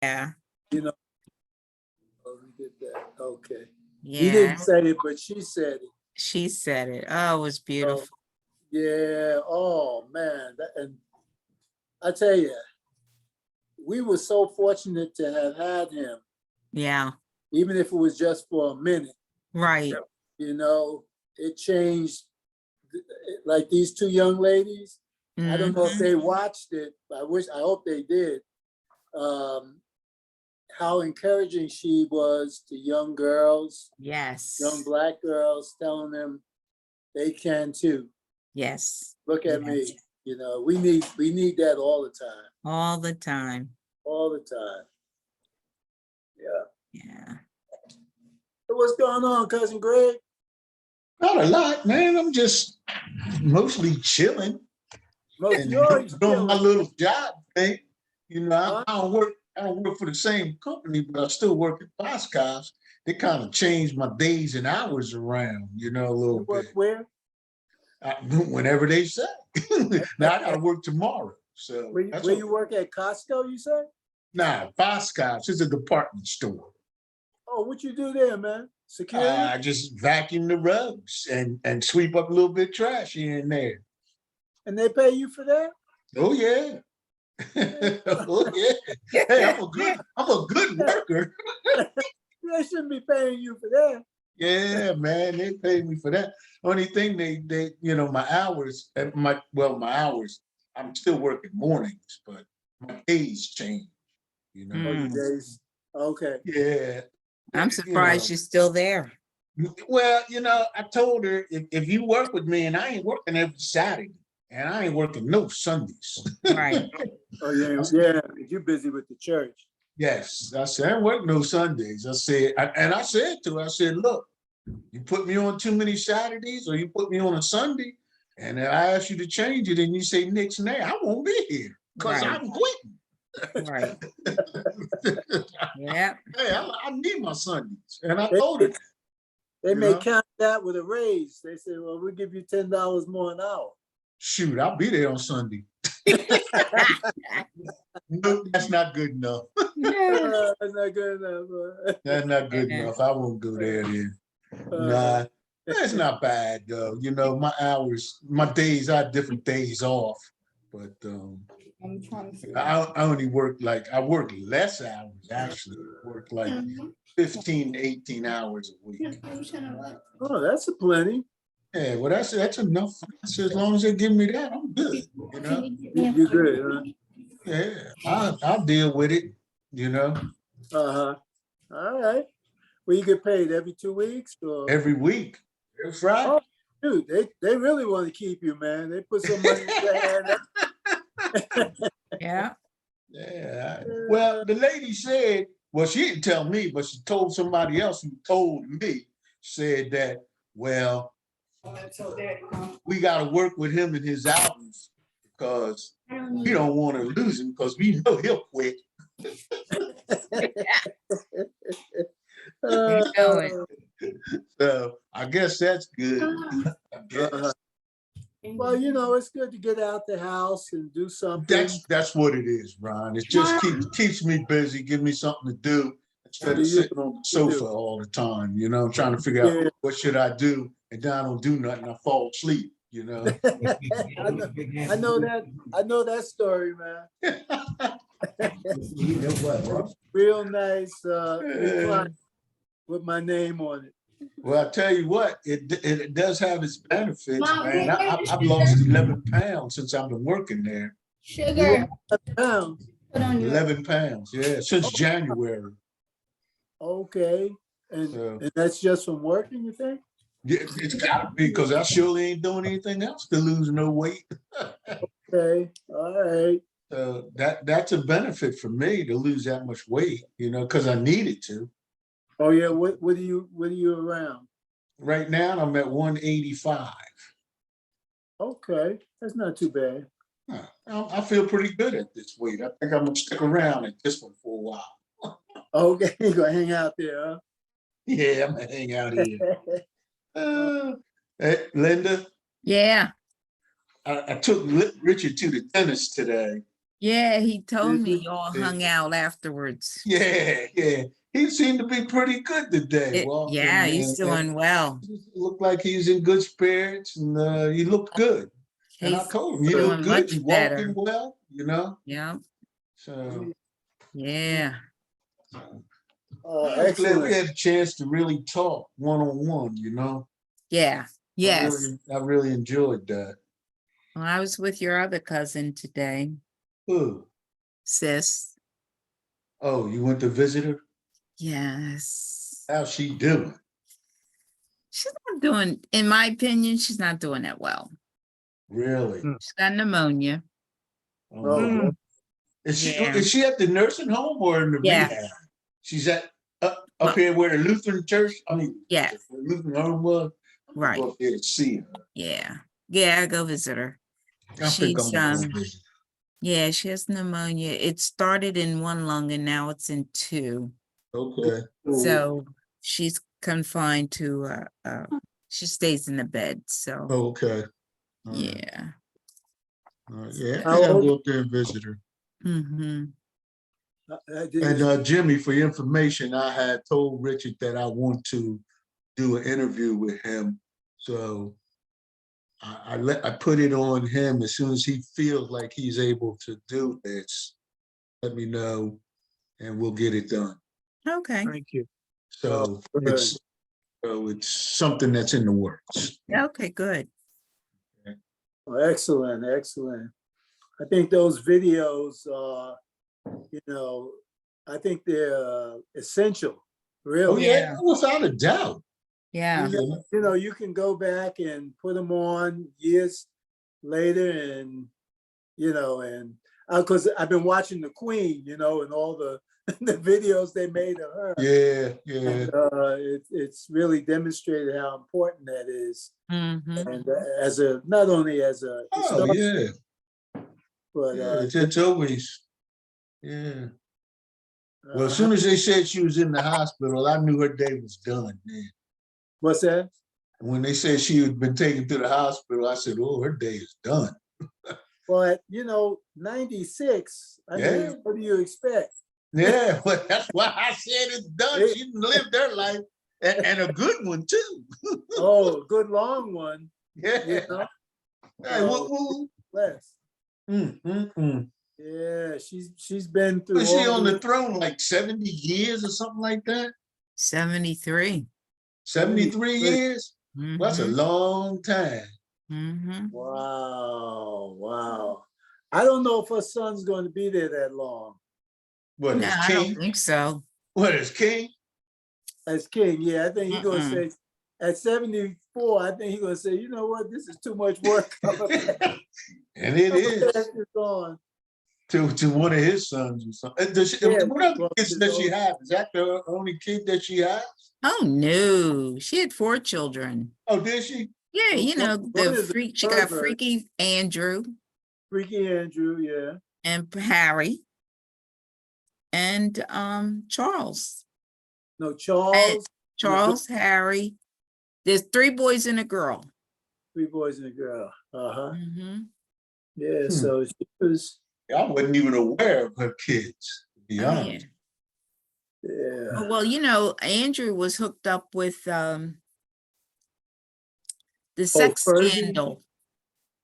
Yeah. You know, oh, we did that. Okay. He Yeah. didn't say it, but she said it. She said it. Oh, it was beautiful. Yeah. Oh man. And I tell you, we were so fortunate to have had him, Yeah. even if it was just for a minute. Right. You know, it changed. Like these two young ladies, I don't know if they watched it. I hope they did. How encouraging she was to young girls, Yes. young Black girls, telling them they can too. Yes. Look at me. You know, we need that all the time. All the time. All the time. Yeah. Yeah. So what's going on, Cousin Greg? Not a lot, man. I'm just mostly chilling and doing my little job thing. You know, I don't work for the same company, but I still work at Boscov's. They kind of changed my days and hours around, you know, a little bit. Where? Whenever they say. Now I gotta work tomorrow. So where you work at Costco, you said? Nah, Boscov's is a department store. Oh, what you do there, man? Security? I just vacuum the rugs and sweep up a little bit of trash here and there. And they pay you for that? Oh yeah. Oh yeah. Hey, I'm a good worker. They shouldn't be paying you for that. Yeah, man, they pay me for that. Only thing they you know, my hours, my hours, I'm still working mornings, but my days change, you know. Oh, the days. Okay. Yeah. I'm surprised you're still there. Well, you know, I told her if you work with me, and I ain't working every Saturday, and I ain't working no Sundays. Right. Oh yeah, you're busy with the church. Yes, I said, I ain't work no Sundays. I said to her, I said, look, you put me on too many Saturdays or you put me on a Sunday, and I ask you to change it, and you say nix nay, I won't be here because Right. I'm quitting. Right. Yeah. Hey, I need my Sundays. And I told her, They may count that with a raise. They say, well, we'll give you $10 more an hour. shoot, I'll be there on Sunday. Nope, that's not good enough. That's not good enough. That's not good enough. I won't go there then. Nah, that's not bad though. You know, my hours, my days, I have different days off, but I'm trying to figure I only work I work less hours actually. I work like 15 to 18 hours a week. Oh, that's a plenty. Yeah, well, that's enough. I said, as long as they give me that, I'm good. You know, You're good, huh? Yeah, I'll deal with it. You know, Uh-huh. All right. Well, you get paid every 2 weeks or every week, every Friday. Oh, dude, they really want to keep you, man. They put some money in your hand. Yeah. Yeah. Well, the lady said, well, she didn't tell me, but she told somebody else who told me, said that, well, we got to work with him in his albums because we don't want to lose him because we know he'll quit. You know it. So I guess that's good. I guess. Well, you know, it's good to get out the house and do something. That's what it is, Ron. It just keeps me busy, give me something to do instead of sitting on the sofa all the time. You know, I'm trying to figure out what should I do, and then I don't do nothing. I fall asleep. You know. I know that story, man. Real nice recline with my name on it. Well, I tell you what, it does have its benefits, man. I've lost 11 pounds since I've been working there. Sugar. 11 pounds, yeah, since January. Okay, and that's just from working, you think? Yeah, it's gotta be because I surely ain't doing anything else to lose no weight. Okay, all right. That's a benefit for me to lose that much weight, you know, because I needed to. Oh yeah, what are you around? Right now I'm at 185. Okay, that's not too bad. I feel pretty good at this weight. I think I'm gonna stick around at this one for a while. Okay, you're gonna hang out there, huh? Yeah, I'm gonna hang out here. Hey, Linda. Yeah. I took Richard to the dentist today. Yeah, he told me Mhm. you all hung out afterwards. Yeah, yeah. He seemed to be pretty good today, walking. Yeah, he's and doing well. he looked like he's in good spirits, and he looked good. And I He's told him, you look doing good, you much walking better. well, you know? Yeah, So yeah. I was glad we Excellent. had a chance to really talk one-on-one, you know? Yeah, yes. I really enjoyed that. Well, I was with your other cousin today, Ooh. sis. Oh, you went to visit her? Yes. How's she doing? She's not doing, in my opinion, she's not doing that well. Really? She's got pneumonia. Oh, Yeah. Is she at the nursing home or in the Yeah. rehab? She's at up Well- here where the Lutheran church, Yeah. where Lutheran home was. I'm gonna Right. go up there to see her. Yeah. Yeah, I go visit her. I think I'm She's, gonna go visit. yeah, she has pneumonia. It started in one lung and now it's in two. Okay. So she's confined to, she stays in the bed, so, Okay. All right. yeah. All right. Yeah, I How think I'll old- go up there and visit her. Mm-hmm. And Jimmy, for your information, I had told Richard that I want to do an interview with him. So I put it on him as soon as he feels like he's able to do this. Let me know and we'll get it done. Okay, Thank you. So good. it's something that's in the works. okay, good. Oh, excellent, excellent. I think those videos, you know, I think they're essential, Oh, really. yeah, without a doubt. Yeah, You know, you can go back and put them on years later and, you know, and because I've been watching the Queen, you know, and all the the videos they made of her. Yeah, yeah. And, it's really demonstrated how important that is. mm-hmm. And as a, not only as a, Oh, yeah. but Yeah, it's always, yeah. Well, as soon as they said she was in the hospital, I knew her day was done, man. what's that? When they said she had been taken to the hospital, I said, oh, her day is done. But, you know, 96, I Yeah. mean, what do you expect? Yeah, but that's why I said it's done. She lived her life and a good one too. Oh, a good long one, Yeah. you know, Hey, less. Was Yeah, she's been through she all on the throne like 70 years or something like that? 73. 73 years? That's a long time. Mm-hmm. Wow, wow. I don't know if her son's going to be there that long. What No, is I don't King? think so. What is King? As king, yeah, I think he's going to say, at 74, I think he's going to say, you know what, this is too much work. And it is It's on. to one of his sons or something. Yeah, What other well, kids does she have? Is that the only kid that she has? Oh, no, she had 4 children. Oh, did she? Yeah, you know, One is a she got pervert. Freaky Andrew Freaky Andrew, yeah. and Harry and Charles. No, Charles, Harry. There's 3 boys and a girl. 3 boys and a girl. Uh-huh. Mm-hmm. Yeah, so she was, I wasn't even aware of her kids, to be Oh, honest. yeah. yeah. Oh, well, you know, Andrew was hooked up with the sex Fergie? scandal.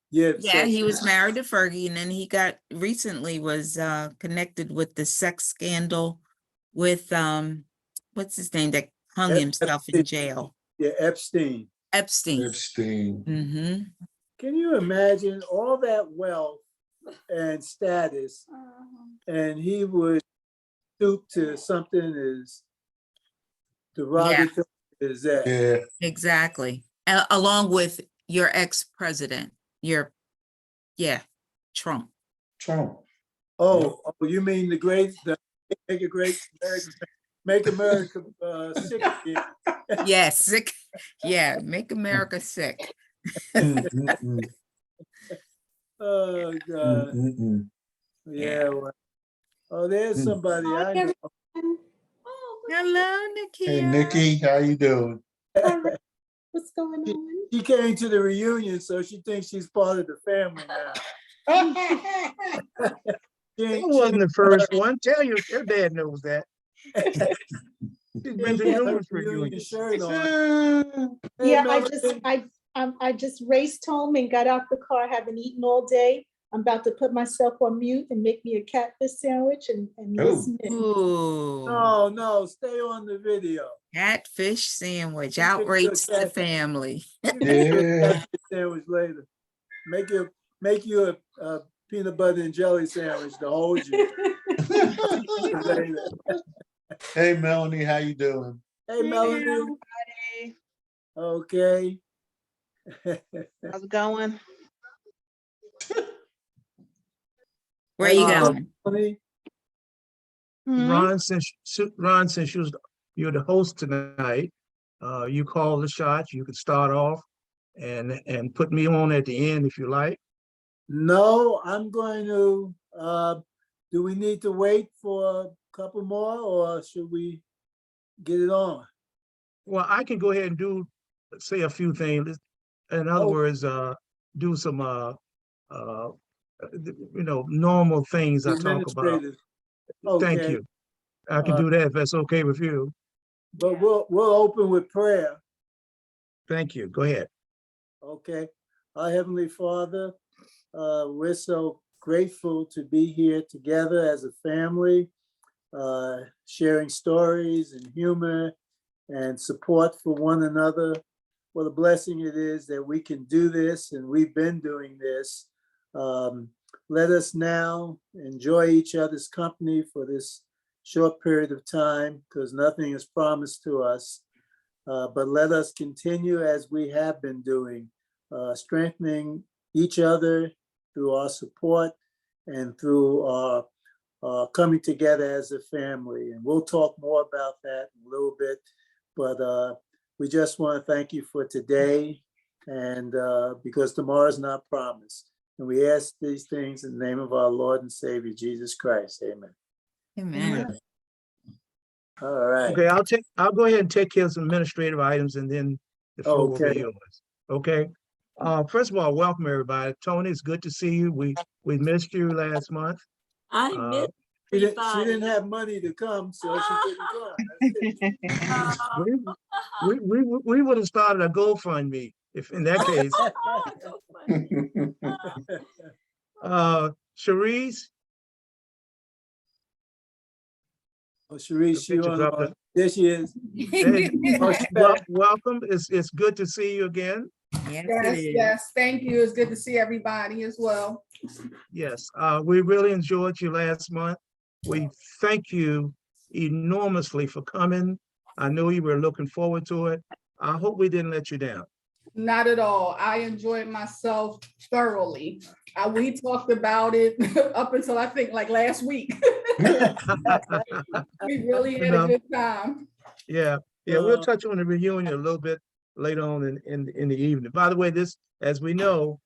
Yeah, Yeah, so- he was married to Fergie, and then he got recently was connected with the sex scandal with what's his name that hung himself in jail? Yeah, Epstein. Epstein. Epstein. Mm-hmm. Can you imagine all that wealth and status, and he would stoop to something as derogatory as that? Yeah. Exactly. Along with your ex-president, Trump. Trump. Oh, you mean make America sick again. Yeah, sick. Yeah, make America sick. Oh God, yeah. Well, oh, there's somebody I know. Hello, Nikia. Hey, Nikki, how you doing? What's going on? She came to the reunion, so she thinks she's part of the family now. She I wasn't the first ain't- one. Tell your dad knows that. He's been to she ain't got her numerous reunion reunions. shirt on. Uh, Hey, Yeah, Melody. I just raced home and got out the car, haven't eaten all day. I'm about to put myself on mute and make me a catfish sandwich and Oh. listen in. Ooh, No, stay on the video. catfish sandwich You can do a outrates the catfish. family. You can do a Yeah. catfish sandwich later. Make you a peanut butter and jelly sandwich to hold you later. Hey, Melanie, how you doing? Hey, Melody. Everybody, Okay. how's it going? Where you Uh, going? Melanie, Hmm? Ron, since you're the host tonight, you call the shots. You can start off and put me on at the end if you like. No, I'm going to, do we need to wait for a couple more or should we get it on? Well, I can go ahead and say a few things. In other Oh. words, do some, normal things I talk about. Administrative. Thank Okay, you. I can do that if that's okay with you. but we'll open with prayer. Thank you. Go ahead. Okay, our Heavenly Father, we're so grateful to be here together as a family, sharing stories and humor and support for one another. What a blessing it is that we can do this, and we've been doing this. Let us now enjoy each other's company for this short period of time, because nothing is promised to us. But let us continue as we have been doing, strengthening each other through our support and through our coming together as a family. And we'll talk more about that in a little bit. But we just want to thank you for today, and because tomorrow's not promised. And we ask these things in the name of our Lord and Savior, Jesus Christ. Amen. Amen. All right. Okay, I'll go ahead and take care of some administrative items and then the floor will be Okay. yours. Okay. First of all, welcome everybody. Tony, it's good to see you. We missed you last month. I Uh, miss She didn't everybody. have money to come, so she couldn't come. That's it. we would have started a GoFundMe if in that case. So funny. Cherise, Oh, Sharice, The picture dropped on. There she is. hey, Oh, she back. welcome. It's good to see you again. Yes, Yes, it is. yes, thank you. It's good to see everybody as well. Yes, we really enjoyed you last month. We thank you enormously for coming. I know you were looking forward to it. I hope we didn't let you down. Not at all. I enjoyed myself thoroughly. We talked about it up until I think like last week. We really had a good time. Yeah, we'll touch on the reunion a little bit later on in the evening. By the way, this, as we know,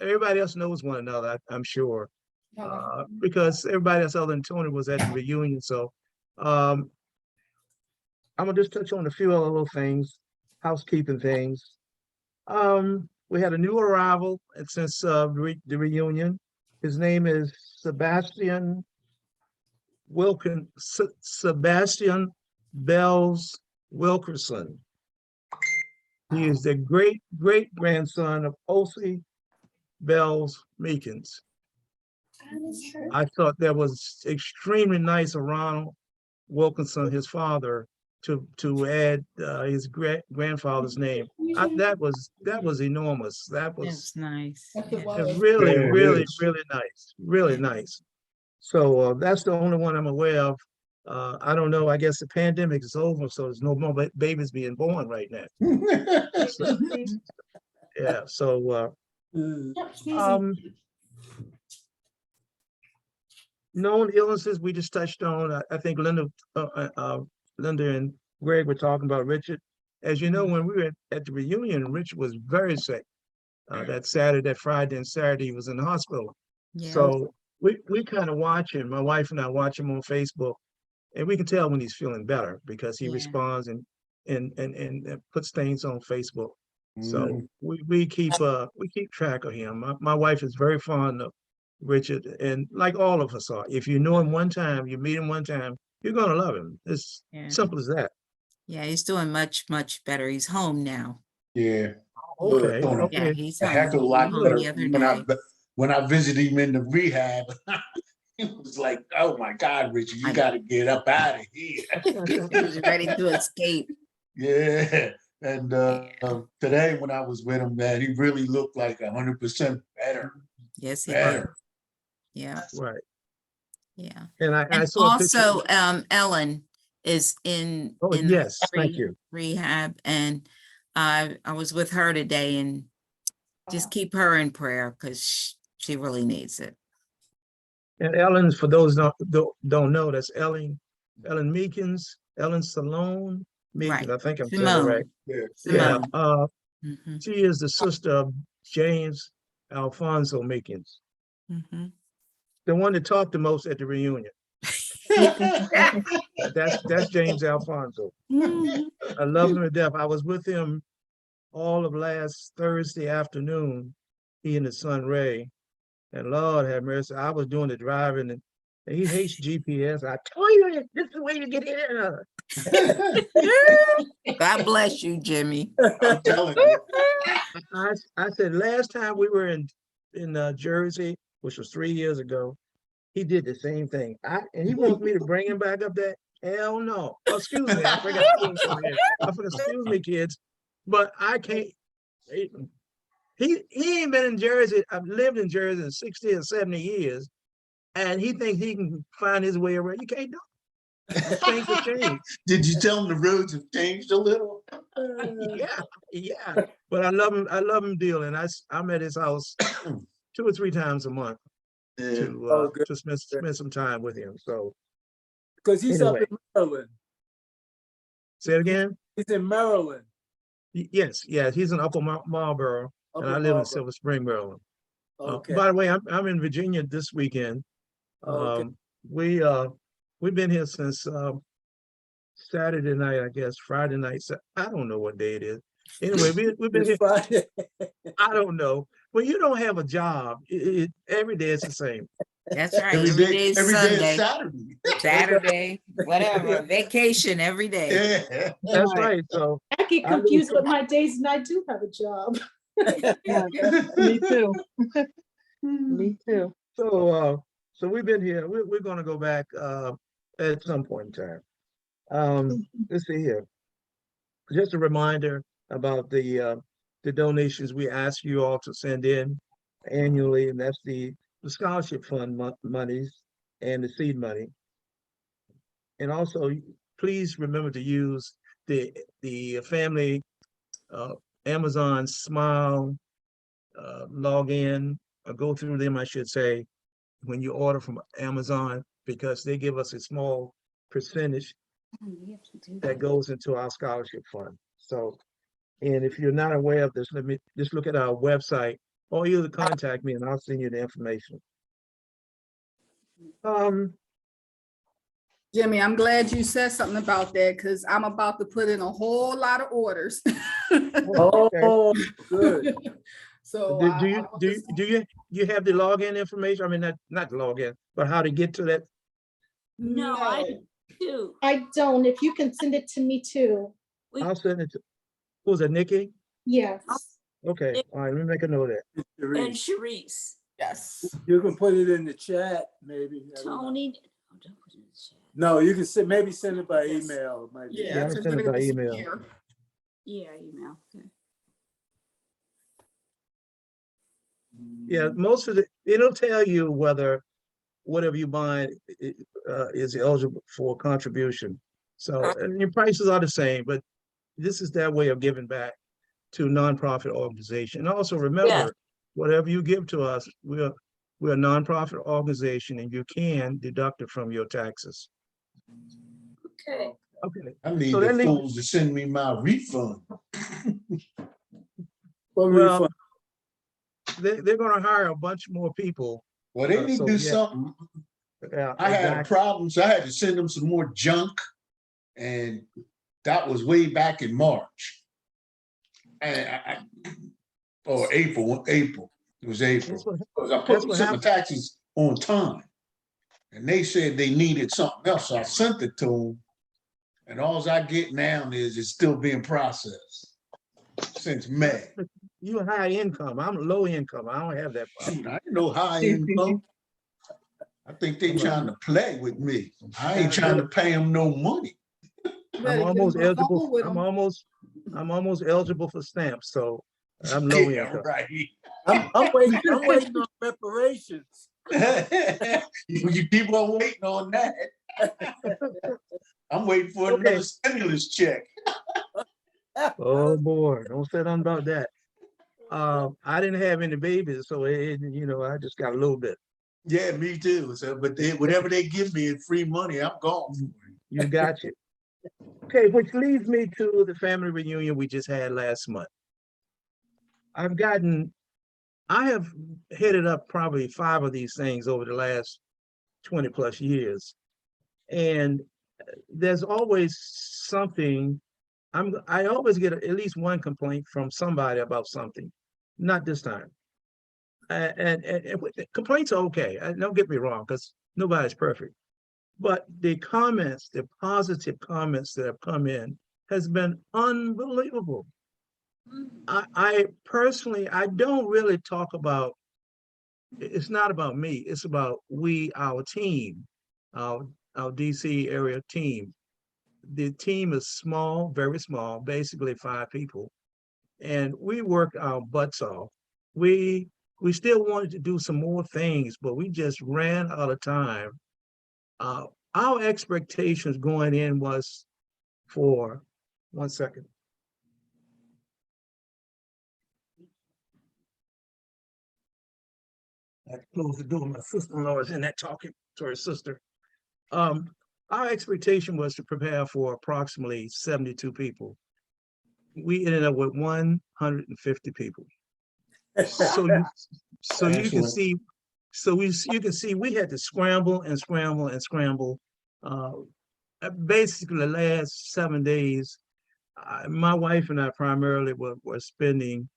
everybody else knows one another, I'm sure, because everybody else other than Tony was at the reunion. So I'm gonna just touch on a few other little things, housekeeping things. We had a new arrival since the reunion. His name is Sebastian Bells Wilkerson. He is the great grandson of Ossie Bells Meekins. I thought that was extremely nice of Ronald Wilkinson, his father, to add his grandfather's name. That was enormous. That was That's nice. Yes, it Yeah. was. really, Yeah, it really, is. really nice. Really nice. So that's the only one I'm aware of. I don't know. I guess the pandemic is over, so there's no more babies being born right now. So, yeah. So known illnesses we just touched on. I think Linda and Greg were talking about Richard. As you know, when we were at the reunion, Richard was very sick. That Friday and Saturday, he was in the hospital. Yeah. So we kind of watch him. My wife and I watch him on Facebook, and we can tell when he's feeling better because he Yeah. responds and puts things on Facebook. So Mhm. we keep track of him. My wife is very fond of Richard, and like all of us are, if you know him one time, you meet him one time, you're gonna love him. It's Yeah. simple as that. Yeah, he's doing much, much better. He's home now. Yeah. Okay, Doing Yeah, okay. he's a home. heck of a He lot was home better the other when day. when I visited him in the rehab. It was like, oh my God, Richard, you I- got to get up out of here. He was ready to escape. Yeah. And today when I was with him, man, he really looked like 100% better. Yes, he Better. did. Yeah, Right. yeah. And I And saw a picture. also, Ellen is in Oh, in yes, thank you. rehab, and I was with her today, and just keep her in prayer because she really needs it. And Ellen, for those don't know, that's Ellen Meekins, Ellen Salone Meekins. Right. I think I'm saying it right. Yeah. Yeah. Simone. Mhm, She is the sister of James Alfonso Meekins, mhm. the one that talked the most at the reunion. That's James Alfonso. Mhm. I love him to death. I was with him all of last Thursday afternoon, he and his son Ray. And Lord have mercy, I was doing the driving and he hates GPS. I told you this is the way you get here. God bless you, Jimmy. I'm telling you. I said last time we were in Jersey, which was 3 years ago, he did the same thing. And he wants me to bring him back up there. Hell no. Oh, excuse me, I forgot. Excuse me, kids, but I can't. He ain't been in Jersey. I've lived in Jersey 60 or 70 years, and he thinks he can find his way around. You can't do it. Things have changed. Did you tell him the roads have changed a little? Yeah. But I love him dearly, and I'm at his house 2 or 3 times a month Yeah. to spend some time with him. So Because he's Anyway. up in Maryland. say it again. He's in Maryland. Yes, he's in Upper Marlboro, and I Upper live in Marlboro. Silver Spring, Maryland. Okay. By the way, I'm in Virginia this weekend. Okay. We've been here since Saturday night, I guess, Friday night. I don't know what day it is. Anyway, we've been It's here. Friday. I don't know. When you don't have a job, every day is the same. That's right. Every day is every day is Sunday, Saturday. Saturday, whatever, vacation every day. Yeah. That's right. So I get I live confused in- with my days and I do have a job. Me too. Me too. So we've been here. We're going to go back at some point in time. Let's see here. Just a reminder about the donations we ask you all to send in annually, and that's the scholarship fund monies and the seed money. And also, please remember to use the family Amazon Smile login, or go through them, I should say, when you order from Amazon, because they give us a small percentage that goes into our scholarship fund. So, and if you're not aware of this, let me just look at our website, or either contact me and I'll send you the information. Jimmy, I'm glad you said something about that because I'm about to put in a whole lot of orders. Oh, good. So Do you have the login information? I mean, not login, but how to get to that? No, I do. I don't. If you can send it to me too. I'll send it to, who's it, Nikki? Yes. Okay, all right, let me make a note of that. And Sharice. Sharice, yes. You can put it in the chat, maybe. I don't know. Tony. Oh, don't put it in the chat. No, you can maybe send it by Yes. email. It might be- Yeah. I'll because send it we're by gonna email. disappear. Yeah, email. Okay. Yeah, most of it'll tell you whether whatever you buy is eligible for contribution. So, and your prices are the same, but this is their way of giving back to nonprofit organization. And also remember, whatever you give to us, we're a nonprofit organization, and you can deduct it from your taxes. Okay. Okay. I need So the that leaves- fools to send me my refund. What Well, refund? They're gonna hire a bunch more people. Well, they need So, to do yeah. something. Yeah, I had a exactly. problem, so I had to send them some more junk. And that was way back in March. And or April. It was April. That's what, 'Cause I that's put what some happened. taxes on time. And they said they needed something else, so I sent it to them. And all I get now is it's still being processed since May. You a high income, I'm low income, I don't have that problem. Shoot, I ain't no high income. I think they trying to play with me. I ain't trying to pay them no money. I'm Better get almost on the phone eligible, with I'm 'em. almost eligible for stamps, so I'm low Yeah, income. right. I'm waiting on reparations. You keep on waiting on that. I'm waiting for Okay. another stimulus check. Oh, boy, don't say nothing about that. I didn't have any babies, so I just got a little bit. Yeah, me too. So, but whatever they give me in free money, I'm gone. You got you. Okay, which leads me to the family reunion we just had last month. I have headed up probably 5 of these things over the last 20 plus years. And there's always something, I always get at least one complaint from somebody about something, not this time. And complaints are okay, don't get me wrong, because nobody's perfect. But the comments, the positive comments that have come in has been unbelievable. I personally, I don't really talk about, it's not about me, it's about our team, our DC area team. The team is small, very small, basically 5 people. And we work our butts off. We still wanted to do some more things, but we just ran out of time. Our expectations going in was for, 1 second. I closed the door. My sister-in-law is in there talking to her sister. Our expectation was to prepare for approximately 72 people. We ended up with 150 people. So you can Excellent. see, you can see we had to scramble and scramble and scramble. Basically, the last 7 days, my wife and I primarily were spending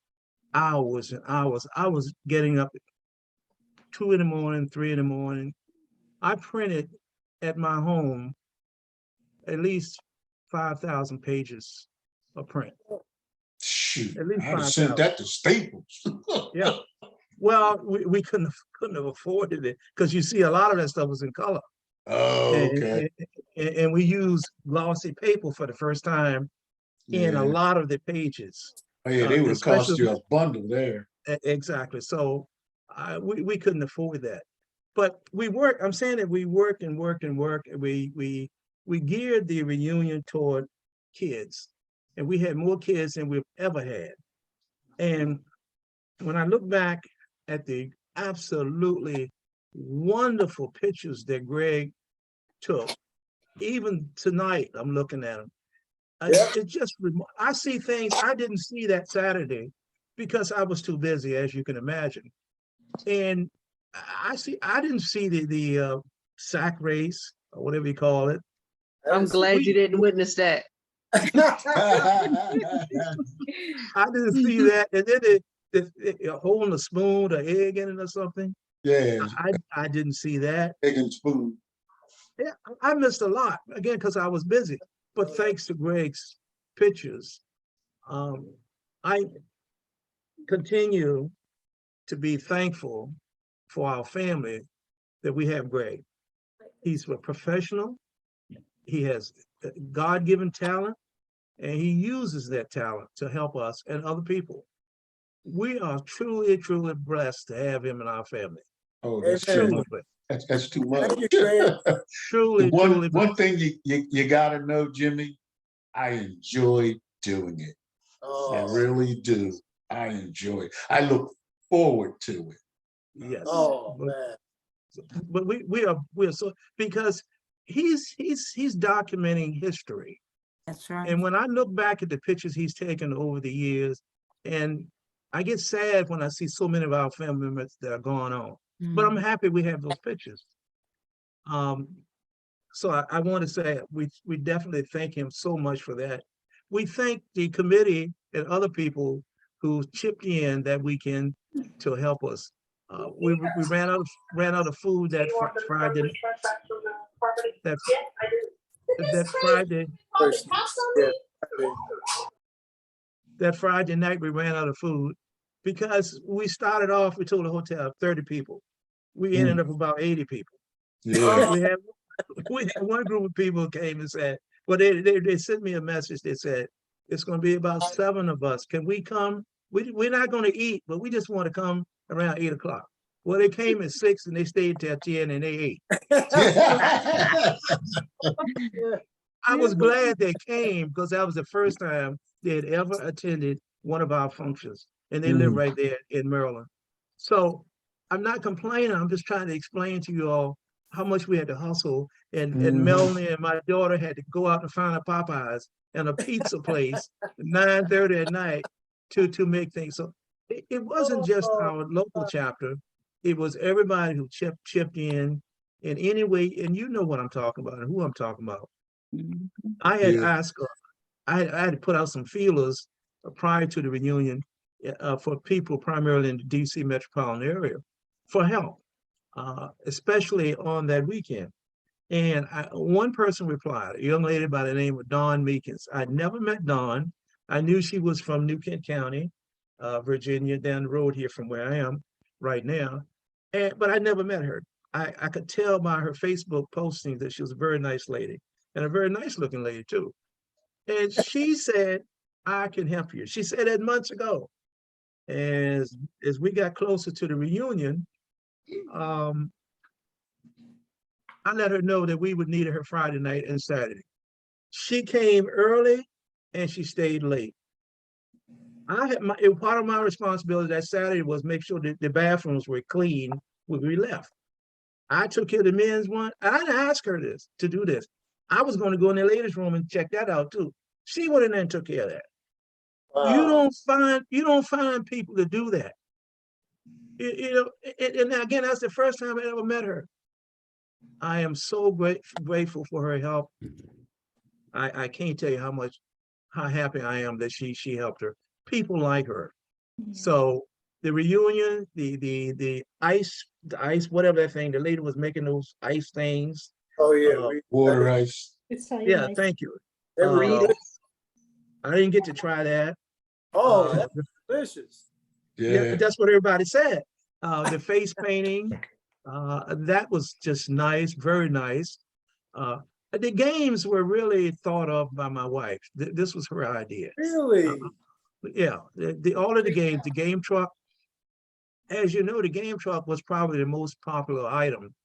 hours and hours. I was getting up at 2 in the morning, 3 in the morning. I printed at my home at least 5,000 pages of print. Shoot, At least I'd have sent 5,000. that to Staples. Yeah. Well, we couldn't have afforded it because you see a lot of that stuff was in color. Oh, okay. And we used glossy paper for the first time in a Yeah. lot of the pages. Oh, yeah, they would have cost especially- you a bundle there. Exactly. So we couldn't afford that. But we work, I'm saying that we work and work and work. And we geared the reunion toward kids. And we had more kids than we've ever had. And when I look back at the absolutely wonderful pictures that Greg took, even tonight, I'm looking at them. It just, I see things I didn't see that Saturday because I was too busy, as you can imagine. And I didn't see the sack race or whatever you call it. I'm glad you didn't witness that. I didn't see that. And then the holding a spoon or egg in it or something. Yeah, I didn't see that. egg and spoon. Yeah, I missed a lot, again, because I was busy. But thanks to Greg's pictures, I continue to be thankful for our family that we have Greg. He's a professional. He has God-given talent, and he uses that talent to help us and other people. We are truly, truly blessed to have him in our family. Oh, that's Amen. too much. That's too much. Thank you, Greg. Truly, truly. One thing you gotta know, Jimmy, I enjoy doing it. I Oh, really do. I enjoy it. I look forward to it. Yes. oh, man. But we are so, because he's documenting history. That's right. And when I look back at the pictures he's taken over the years, and I get sad when I see so many of our family members that are gone on. But I'm happy we have those pictures. So I want to say we definitely thank him so much for that. We thank the committee and other people who chipped in that weekend to help us. We ran out of food that Friday. That Friday. Yeah. That Friday night we ran out of food because we started off, we told the hotel 30 people. We ended up about 80 people. Yeah. We had one group of people came and said, well, they sent me a message. They said, it's going to be about 7 of us. Can we come? We're not going to eat, but we just want to come around 8 o'clock. Well, they came at 6 and they stayed till 10 and they ate. I was glad they came because that was the first time they had ever attended one of our functions, and they live right there in Maryland. So I'm not complaining. I'm just trying to explain to you all how much we had to hustle. And Melanie and my daughter had to go out and find a Popeyes and a pizza place at 9:30 at night to make things. So it wasn't just our local chapter. It was everybody who chipped in any way. And you know what I'm talking about and who I'm talking about. I had asked, I had to put out some feelers prior to the reunion for people primarily in the DC metropolitan area for help, especially on that weekend. And one person replied, a young lady by the name of Dawn Meekins. I'd never met Dawn. I knew she was from New Kent County, Virginia, down the road here from where I am right now. But I never met her. I could tell by her Facebook posting that she was a very nice lady. And a very nice looking lady too. And she said, I can help you. She said that months ago. As we got closer to the reunion, I let her know that we would need her Friday night and Saturday. She came early and she stayed late. Part of my responsibility that Saturday was make sure that the bathrooms were clean when we left. I took care of the men's one. I didn't ask her to do this. I was going to go in the ladies' room and check that out too. She went in there and took care of that. Wow. You don't find people to do that. And again, that's the first time I ever met her. I am so grateful for her help. I can't tell you how happy I am that she helped her. People like her. So the reunion, the ice, whatever that thing, the lady was making those ice things. Oh yeah, water ice. Yeah, thank you. I didn't get to try that. Oh, that's delicious. Yeah, that's what everybody said. The face painting, that was just nice, very nice. The games were really thought of by my wife. This was her idea. Really? Yeah, all of the games, the game truck. As you know, the game truck was probably the most popular item.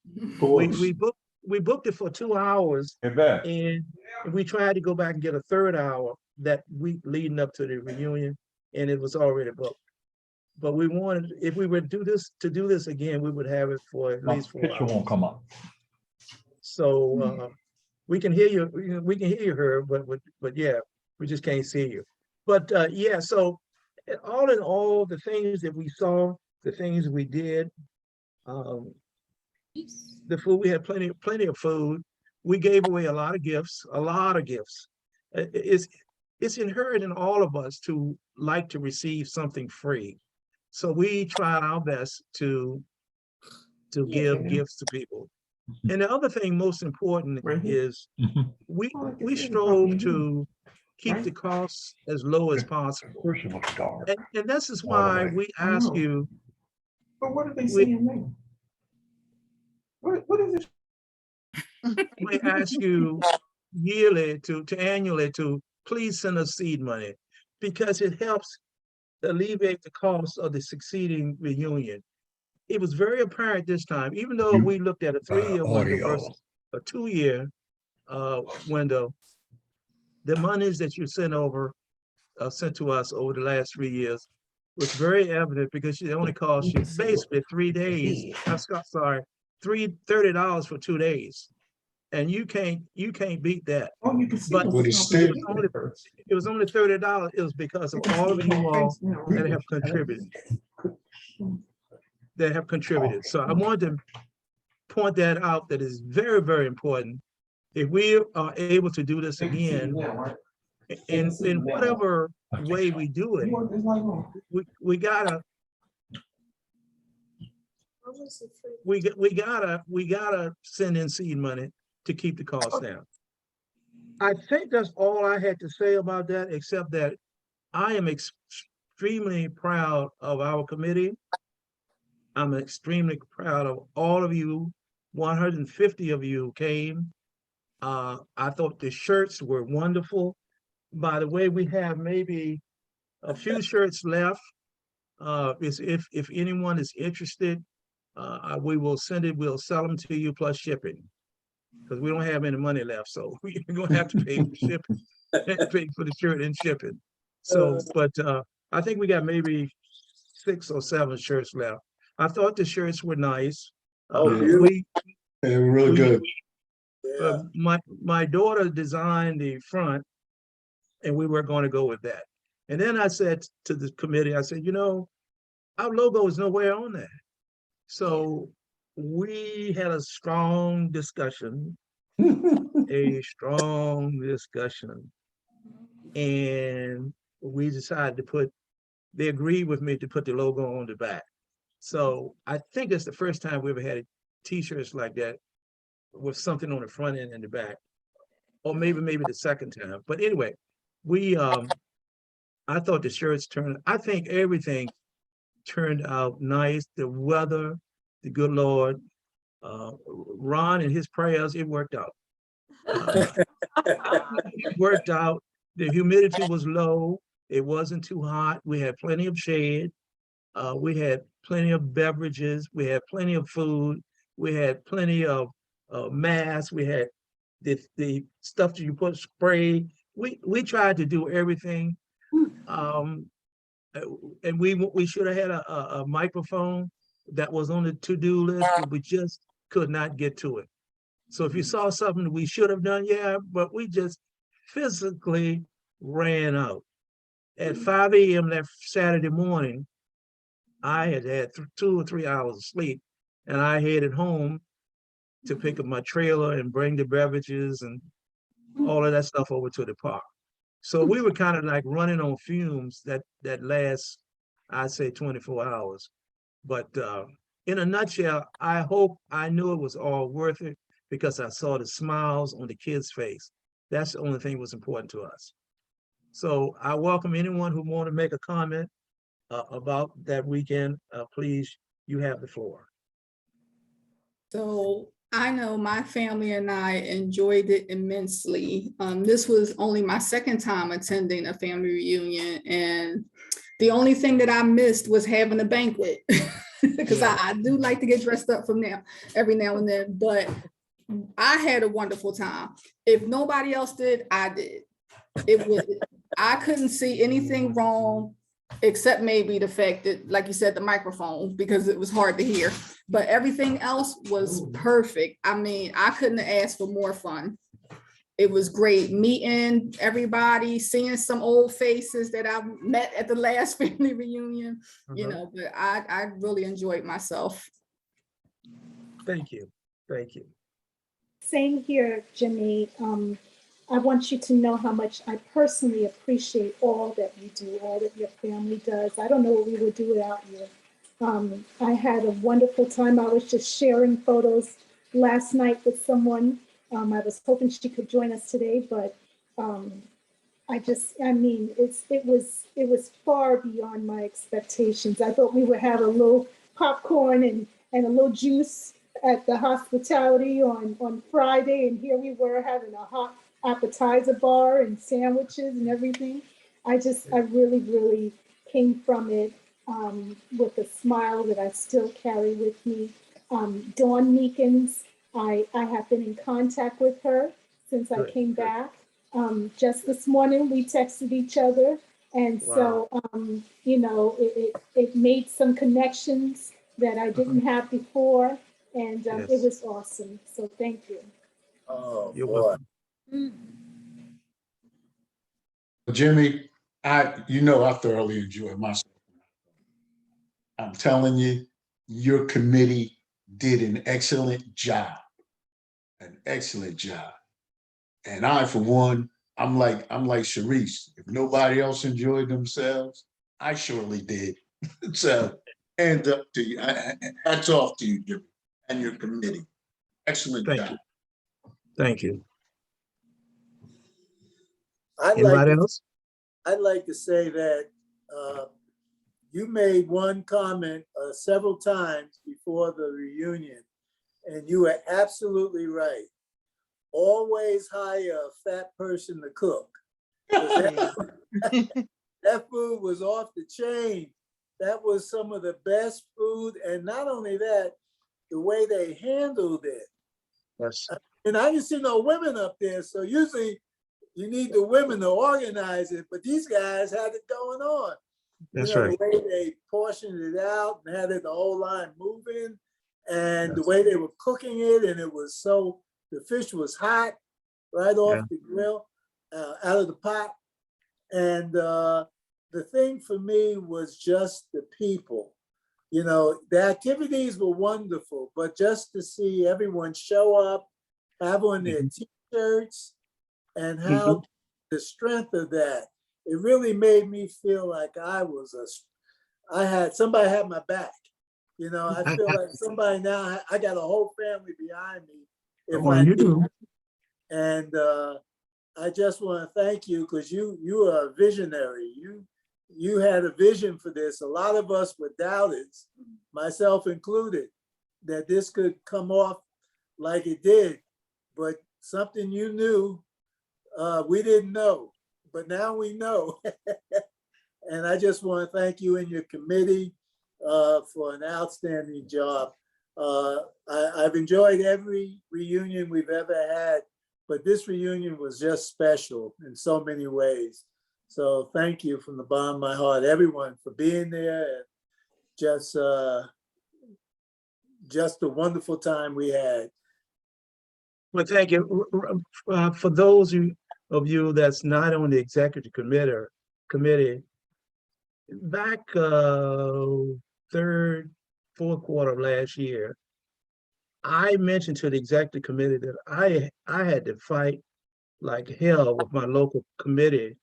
We booked it for 2 hours, and we tried to go back and get a 3rd hour that week leading up to the reunion, and it was already booked. But we wanted, if we were to do this again, we would have it for at least 4 hours. Picture won't come up. So we can hear you. We can hear you, her, but yeah, we just can't see you. But yeah, so all in all, the things that we saw, the things we did. The food, we had plenty of food. We gave away a lot of gifts. It's inherent in all of us to like to receive something free. So we tried our best to give gifts to people. And the other thing most important is we strove to keep the costs as low as possible. And this is why we ask you. But what are they saying now? What is it? We ask you yearly annually to please send us seed money because it helps alleviate the cost of the succeeding reunion. It was very apparent this time, even though we looked at a 3-year window versus a 2-year window, the monies that you sent to us over the last 3 years was very evident because it only cost you basically 3 days. $30 for 2 days. And you can't beat that. Oh, you can see but it was only $30. It was because of all of you all that have contributed. So I wanted to point that out, that is very, very important. If we are able to do this again, in whatever way we do it, we gotta we gotta send in seed money to keep the costs down. I think that's all I had to say about that, except that I am extremely proud of our committee. I'm extremely proud of all of you. 150 of you came. I thought the shirts were wonderful. By the way, we have maybe a few shirts left. If anyone is interested, we will send it. We'll sell them to you plus shipping, because we don't have any money left. So we're gonna have to pay for shipping, pay for the shirt and shipping. So, but I think we got maybe 6 or 7 shirts left. I thought the shirts were nice. beautiful. They were really good. Yeah. My daughter designed the front, and we were going to go with that. And then I said to the committee, I said, you know, our logo is nowhere on there. So we had a strong discussion, and we decided to put, they agreed with me to put the logo on the back. So I think it's the first time we ever had t-shirts like that with something on the front end and the back, or maybe the second time. But anyway, I thought the shirts I think everything turned out nice. The weather, the good Lord, Ron and his prayers, it worked out. It worked out. The humidity was low. It wasn't too hot. We had plenty of shade. We had plenty of beverages. We had plenty of food. We had plenty of masks. We had the stuff that you put spray. We tried to do everything. And we should have had a microphone that was on the to-do list, but we just could not get to it. So if you saw something that we should have done, yeah, but we just physically ran out. At 5 a.m. that Saturday morning, I had 2 or 3 hours of sleep, and I headed home to pick up my trailer and bring the beverages and all of that stuff over to the park. So we were kind of like running on fumes that last, I'd say 24 hours. But in a nutshell, I knew it was all worth it because I saw the smiles on the kids' face. That's the only thing that was important to us. So I welcome anyone who want to make a comment about that weekend. Please, you have the floor. So I know my family and I enjoyed it immensely. This was only my second time attending a family reunion, and the only thing that I missed was having a banquet because I do like to get dressed up every now and then, but I had a wonderful time. If nobody else did, I did. I couldn't see anything wrong, except maybe the fact that, like you said, the microphone, because it was hard to hear, but everything else was perfect. I mean, I couldn't have asked for more fun. It was great meeting everybody, seeing some old faces that I met at the last family reunion, you know, but I really enjoyed myself. Thank you. Thank you. Same here, Jimmy. I want you to know how much I personally appreciate all that you do, all that your family does. I don't know what we would do without you. I had a wonderful time. I was just sharing photos last night with someone. I was hoping she could join us today, but I mean, it was far beyond my expectations. I thought we would have a little popcorn and a little juice at the hospitality on Friday, and here we were having a hot appetizer bar and sandwiches and everything. I really, really came from it with a smile that I still carry with me. Dawn Meekins, I have been in contact with her since I came back. Just this morning, we texted each other. And so, you know, it made some connections that I didn't have before. And it was awesome. So thank you. Oh, You're boy. welcome. Jimmy, I thoroughly enjoyed myself. I'm telling you, your committee did an excellent job. An excellent job. And I, for one, I'm like Sharice. If nobody else enjoyed themselves, I surely did. So Hands up to you. Hats off to you, Jimmy, and your committee. Excellent Thank job. you. Thank you. I'd Anybody else? like to say that you made one comment several times before the reunion, and you were absolutely right. Always hire a fat person to cook. 'Cause that food was off the chain. That was some of the best food. And not only that, the way they handled it. Yes. And I didn't see no women up there. So usually you need the women to organize it, but these guys had it going on. That's You know, right. the way they portioned it out and had it the whole line moving, and the Yes. way they were cooking it, and it was so, the fish was hot right off Yeah. the grill, out of the pot. And the thing for me was just the people. You know, the activities were wonderful, but just to see everyone show up, have on their t-shirts, and how the strength of that, it really made me feel like somebody had my back. You know, I feel like somebody now, I got a whole family behind me. If Well, I you need do. it. And I just want to thank you, because you are a visionary. You had a vision for this. A lot of us were doubters, myself included, that this could come off like it did. But something you knew, we didn't know, but now we know. And I just want to thank you and your committee for an outstanding job. I've enjoyed every reunion we've ever had, but this reunion was just special in so many ways. So thank you from the bottom of my heart, everyone, for being there, and just a wonderful time we had. Well, thank you. For those of you that's not on the executive committee, back third, fourth quarter of last year, I mentioned to the executive committee that I had to fight like hell with my local committee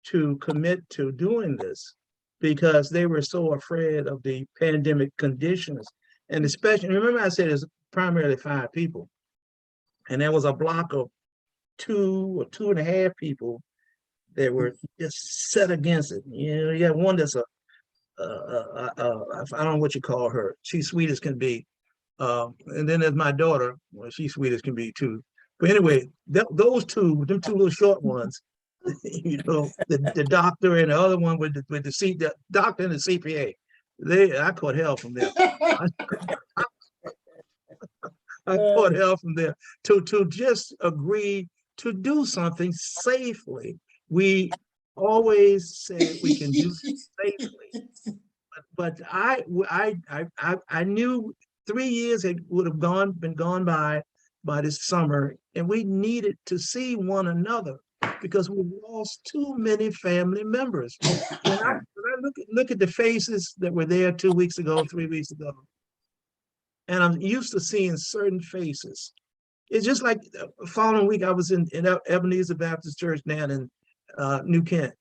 to commit to doing this, because they were so afraid of the pandemic conditions. And especially, remember I said it's primarily 5 people. And there was a block of 2 or 2.5 people that were just set against it. You know, you got one that's I don't know what you call her. She's sweet as can be. And then there's my daughter. Well, she's sweet as can be too. But anyway, those two, them 2 little short ones, you know, the doctor and the other one with the doctor and the CPA. I caught hell from them. I caught hell from them to just agree to do something safely. We always said we can do it safely, but I knew 3 years would have been gone by this summer, and we needed to see one another because we lost too many family members. When I look at the faces that were there 2 weeks ago, 3 weeks ago, and I'm used to seeing certain faces. It's just like the following week, I was in Ebenezer Baptist Church down in New Kent.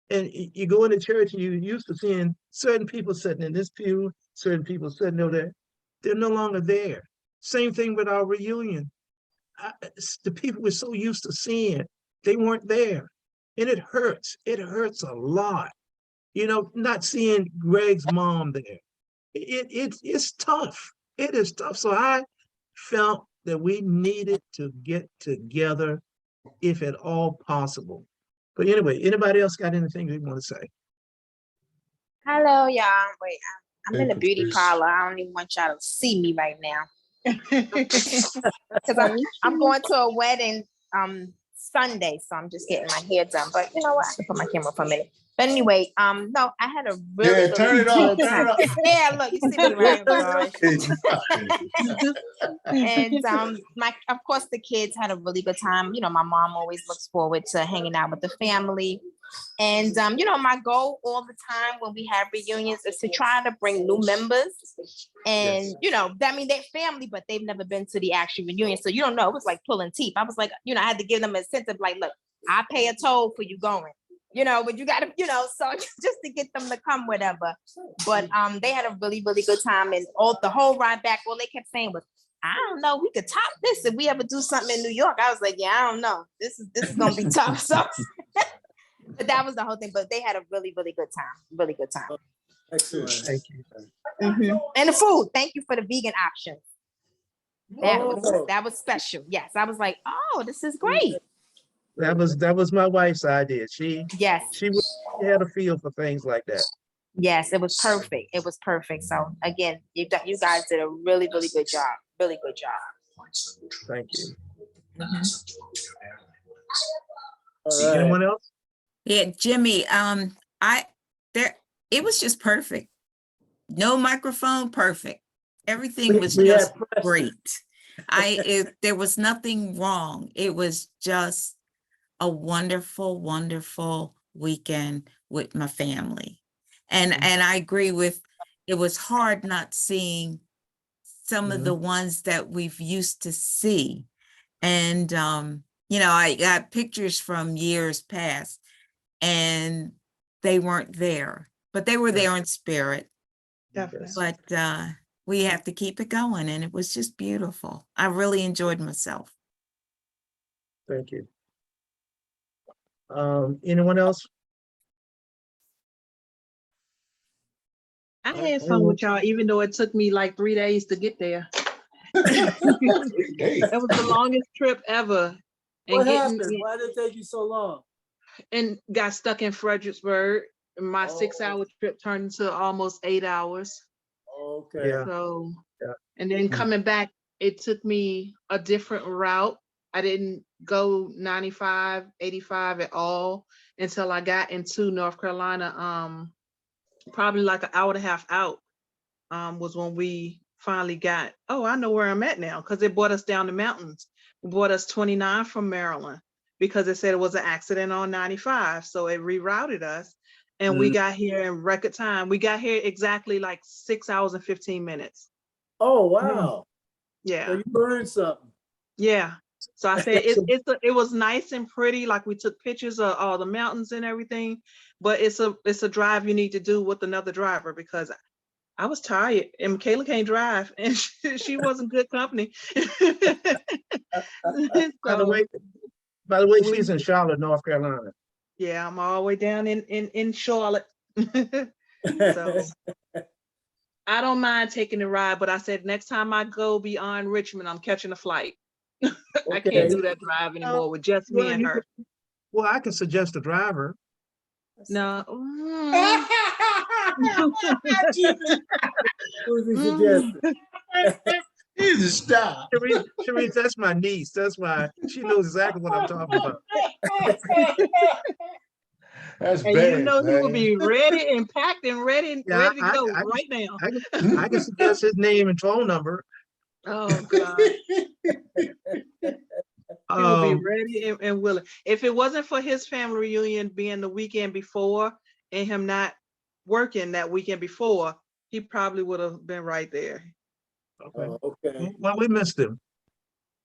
And you go into church and you're used to seeing certain people sitting in this pew, certain people sitting over there. They're no longer there. Same thing with our reunion. The people we're so used to seeing, they weren't there. And it hurts. It hurts a lot. You know, not seeing Greg's mom there. It's tough. It is tough. So I felt that we needed to get together if at all possible. But anyway, anybody else got anything they want to say? Hello, y'all. Wait, I'm in a Thank you, beauty Chris. parlor. I don't even want y'all to see me right now. Because I'm going to a wedding Sunday, so I'm just getting my hair done. But you know what? I can put my camera for a minute. But anyway, no, I had a really Yeah, turn it off. good Turn time. it off. Yeah, look, you see me right, gosh. And of course the kids had a really good time. You know, my mom always looks forward to hanging out with the family. And you know, my goal all the time when we have reunions is to try to bring new members. And Yes. you know, I mean, they're family, but they've never been to the actual reunion. So you don't know, it was like pulling teeth. I was like, you know, I had to give them an incentive, like, look, I pay a toll for you going. but you gotta, so just to get them to come, whatever. But they had a really, really good time, and the whole ride back, all they kept saying was, I don't know, we could top this if we ever do something in New York. I was like, yeah, I don't know. This is gonna be tough. So but that was the whole thing. But they had a really, really good time. Really good time. Excellent. Thank you. And the food. Thank you for the vegan option. Oh. That was special. Yes. I was like, oh, this is great. That was my wife's idea. She Yes. she had a feel for things like that. Yes, it was perfect. It was perfect. So again, you guys did a really, really good job. Really good job. Thank you. All right. Anyone else? Yeah, Jimmy, it was just perfect. No microphone, perfect. Everything was We had just press. great. There was nothing wrong. It was just a wonderful, wonderful weekend with my family. And I agree with, it was hard not seeing some of the ones that we've used to see. And, I got pictures from years past and they weren't there, but they were there in spirit. Definitely. But we have to keep it going, and it was just beautiful. I really enjoyed myself. Thank you. Anyone else? I had fun with y'all, even though it took me like 3 days to get there. Hey, That was the longest trip ever. And What happened? Why did it take you so long? and got stuck in Fredericksburg. My Oh. 6-hour trip turned into almost 8 hours. Okay. Yeah. So, Yeah. and then coming back, it took me a different route. I didn't go 95, 85 at all until I got into North Carolina. Probably like an hour and a half out was when we finally got, oh, I know where I'm at now, because it brought us down the mountains. It brought us 29 from Maryland because it said it was an accident on 95. So it rerouted us. And we got here in record time. We got here exactly like 6 hours and 15 minutes. Oh, wow. Yeah. So you learned something. Yeah. So I said it was nice and pretty. Like we took pictures of all the mountains and everything, but it's a drive you need to do with another driver because I was tired and Michaela can't drive and she wasn't good company. By the way, she's in Charlotte, North Carolina. Yeah, I'm all the way down in Charlotte. So I don't mind taking the ride, but I said next time I go beyond Richmond, I'm catching a flight. I can't do that drive anymore with just me and her. Well, I can suggest a driver. No. Who's he suggesting? here's a stop. Sharice, that's my niece. That's why she knows exactly what I'm talking about. That's And bad, you know he will man. be ready and packed and ready Yeah, ready to go right now. I can suggest his name and phone number. Oh God. He will be ready and willing. If it wasn't for his family reunion being the weekend before and him not working that weekend before, he probably would have been right there. Okay. Oh, okay. Well, we missed him.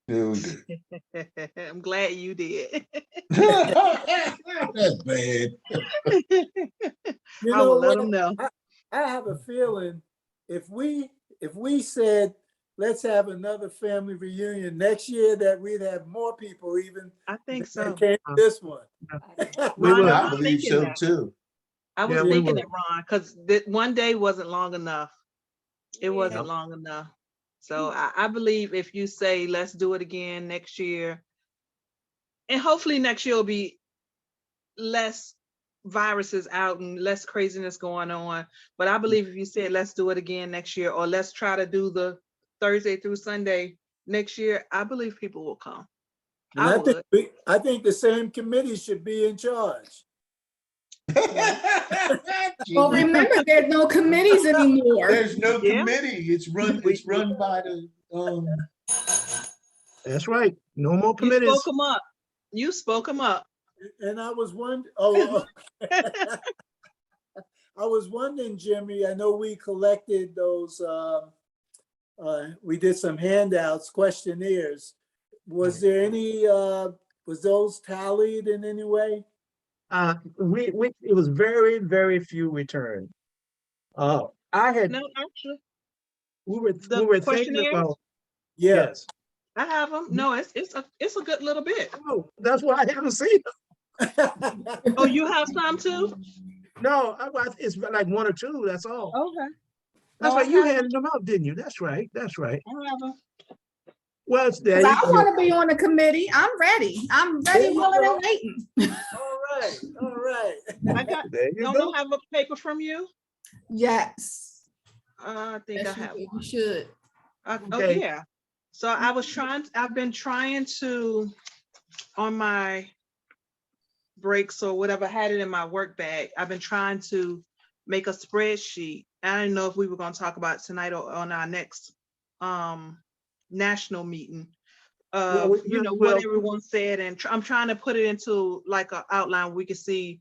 Dude. I'm glad you did. That's bad. You I know will let what? him know. I have a feeling if we said, let's have another family reunion next year, that we'd have more people even I think so. than came to this one. We Ron, will. I I was believe thinking so that. too. I was Yeah, we thinking will. it, Ron, because one day wasn't long enough. It wasn't Yeah. long enough. So I believe if you say, let's do it again next year, and hopefully next year will be less viruses out and less craziness going on. But I believe if you said, let's do it again next year, or let's try to do the Thursday through Sunday next year, I believe people will come. And I would. I think the same committee should be in charge. Well, remember, there's no committees anymore. There's no Yeah. committee. It's run by the That's right. No more You committees. spoke them up. You spoke them up. And I was wondering, I was wondering, Jimmy, I know we collected those, we did some handouts, questionnaires. Was there any, was those tallied in any way? It was very, very few returned. I had, No, actually, we were the thinking questionnaires? about, Yeah. yes. I have them. No, it's a good little bit. Oh, that's why I haven't seen them. Oh, you have some too? No, it's like one or two, that's all. Okay. That's No, right, I you have 'em. handed them out, didn't you? That's right, that's right. I have 'em. Well, it's there. 'Cause I you- want to be on the committee. I'm ready. I'm There ready, you willing, go. and waiting. All right, all right. I got, There you don't go. I have a paper from you? Yes. I think I Yes, have. you should. Oh, Okay. yeah. So I've been trying to, on my breaks or whatever, I had it in my work bag. I've been trying to make a spreadsheet. I didn't know if we were gonna talk about it tonight or on our next national meeting. Well, Of, you know, well, what everyone said, and I'm trying to put it into like an outline. We can see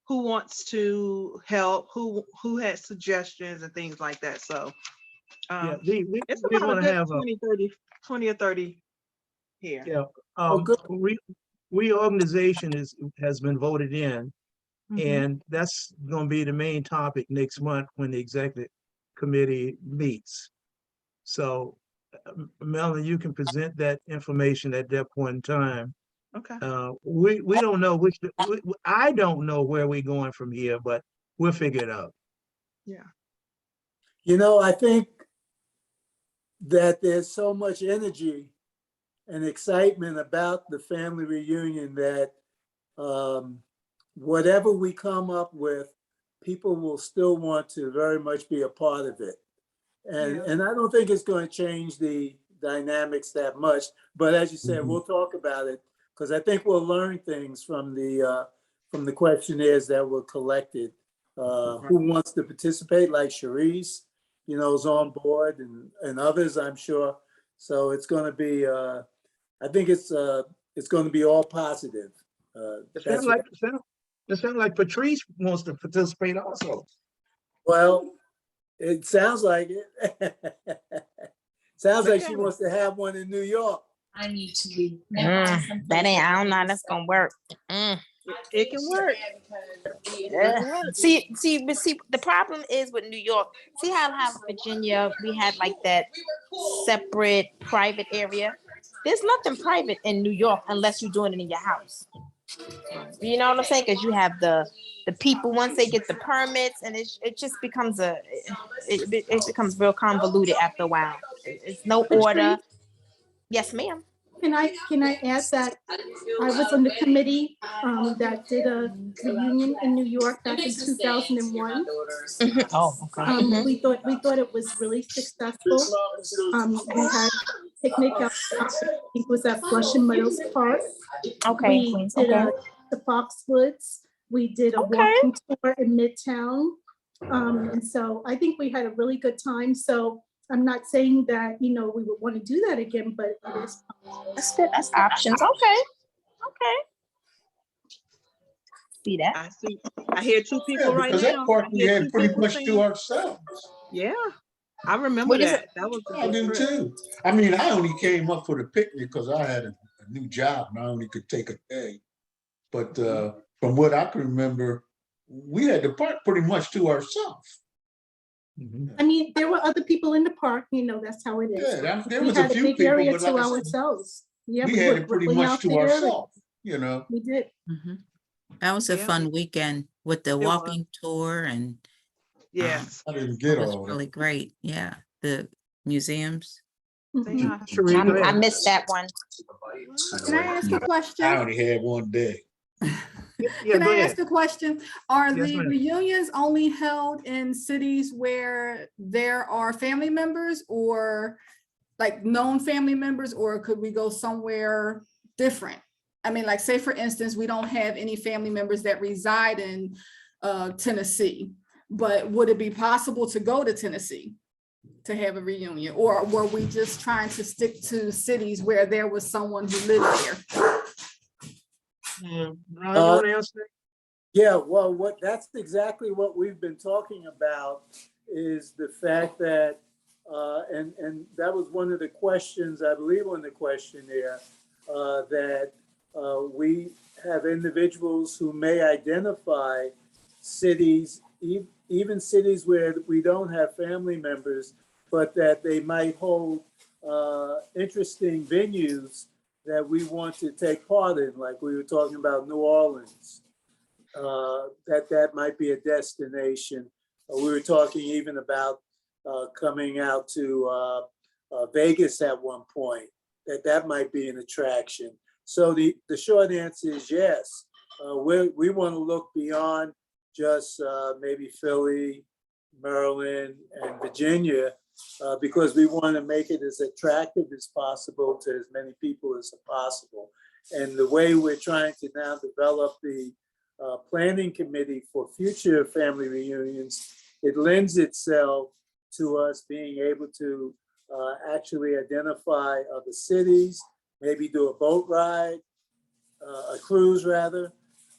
who wants to help, who has suggestions and things like that. So yeah, it's we're about a gonna good have a, 20 or 30 here. yeah, Oh, good. reorganization has been voted in. Mhm. And that's gonna be the main topic next month when the executive committee meets. So, Melanie, you can present that information at that point in time. Okay. We don't know I don't know where we're going from here, but we'll figure it out. Yeah. You know, I think that there's so much energy and excitement about the family reunion that whatever we come up with, people will still want to very much be a part of it. And I don't think it's going to change the dynamics that much. But as you said, we'll talk about it because I think we'll learn things from the questionnaires that were collected. Who wants to participate, like Sharice, you know, is on board, and others, I'm sure. So it's going to be, I think it's going to be all positive. It sounds like Patrice wants to participate also. Well, it sounds like it. Sounds like she wants to have one in New York. I need to. That ain't, I don't know how that's gonna work. It can work. See, the problem is with New York. See how Virginia, we had like that separate private area. There's nothing private in New York unless you're doing it in your house. You know what I'm saying? Because you have the people, once they get the permits, and it just becomes it becomes real convoluted after a while. It's no order. Yes, ma'am. Can I add that I was on the committee that did a reunion in New York back in 2001. Oh, okay. We thought it was really successful. We had picnic out, I think it was at Flushing Meadows Park. Okay. We did the Foxwoods. We did a walking tour in Midtown. And so I think we had a really good time. So I'm not saying that, you know, we would want to do that again, but it is. That's good. That's options. Okay. See that? I see. I hear two people right because now. that part we I hear had two pretty people much saying- to ourselves. Yeah, I remember What is that. That was a I do good trip. too. I mean, I only came up for the picnic because I had a new job and I only could take a day. But from what I can remember, we had the park pretty much to ourselves. I mean, there were other people in the park, you know, that's how it is. Yeah, there We was a had a few big people, area but to like I said, ourselves. Yeah, we had were it pretty grilling much out to there and ourselves, you know. We did. That was a Yeah. fun weekend with the was. walking tour and Yes. I didn't it get was all of really it. great. Yeah, the museums. Say hi. Sheree, go I ahead. missed that one. Can I ask a I question? only had one day. Yeah, Can go I ahead. ask a question? Are Yes, the ma'am. reunions only held in cities where there are family members or like known family members, or could we go somewhere different? I mean, like say for instance, we don't have any family members that reside in Tennessee, but would it be possible to go to Tennessee to have a reunion? Or were we just trying to stick to cities where there was someone who lived there? Ron, you want to answer that? Yeah, well, that's exactly what we've been talking about is the fact that, and that was one of the questions, I believe on the questionnaire, that we have individuals who may identify cities, even cities where we don't have family members, but that they might hold interesting venues that we want to take part in, like we were talking about New Orleans. That might be a destination. We were talking even about coming out to Vegas at one point, that might be an attraction. So the short answer is yes. We want to look beyond just maybe Philly, Maryland, and Virginia, because we want to make it as attractive as possible to as many people as possible. And the way we're trying to now develop the planning committee for future family reunions, it lends itself to us being able to actually identify other cities, maybe do a boat ride, a cruise rather,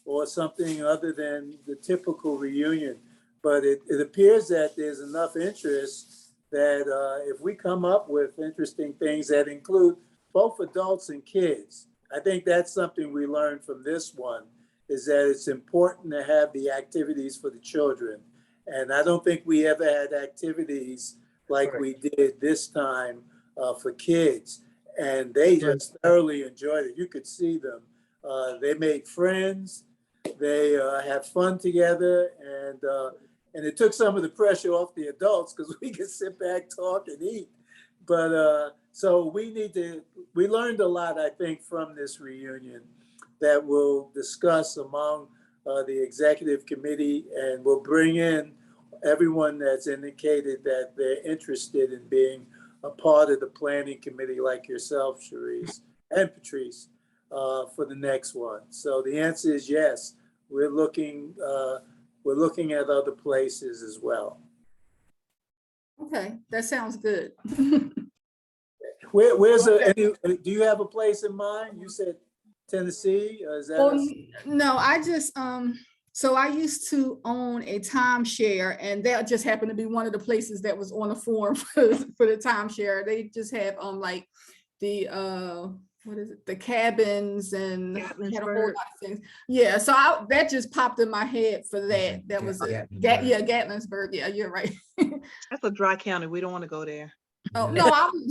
or something other than the typical reunion. But it appears that there's enough interest that if we come up with interesting things that include both adults and kids, I think that's something we learned from this one, is that it's important to have the activities for the children. And I don't think we ever had activities like we did this time for kids. And they just thoroughly enjoyed it. You could see them. They made friends. They had fun together. And it took some of the pressure off the adults because we could sit back, talk, and eat. But so we learned a lot, I think, from this reunion that we'll discuss among the executive committee, and we'll bring in everyone that's indicated that they're interested in being a part of the planning committee, like yourself, Sharice and Patrice, for the next one. So the answer is yes. We're looking at other places as well. Okay, that sounds good. Do you have a place in mind? You said Tennessee, is that? Well, no, I just, so I used to own a timeshare, and that just happened to be one of the places that was on the form for the timeshare. They just have like the what is it, the cabins and had a whole lot of things. Yeah, so that just popped in my head for that. That was it. Yeah, Gatlinburg. Yeah, you're right. That's a dry county. We don't want to go there. Oh no, I was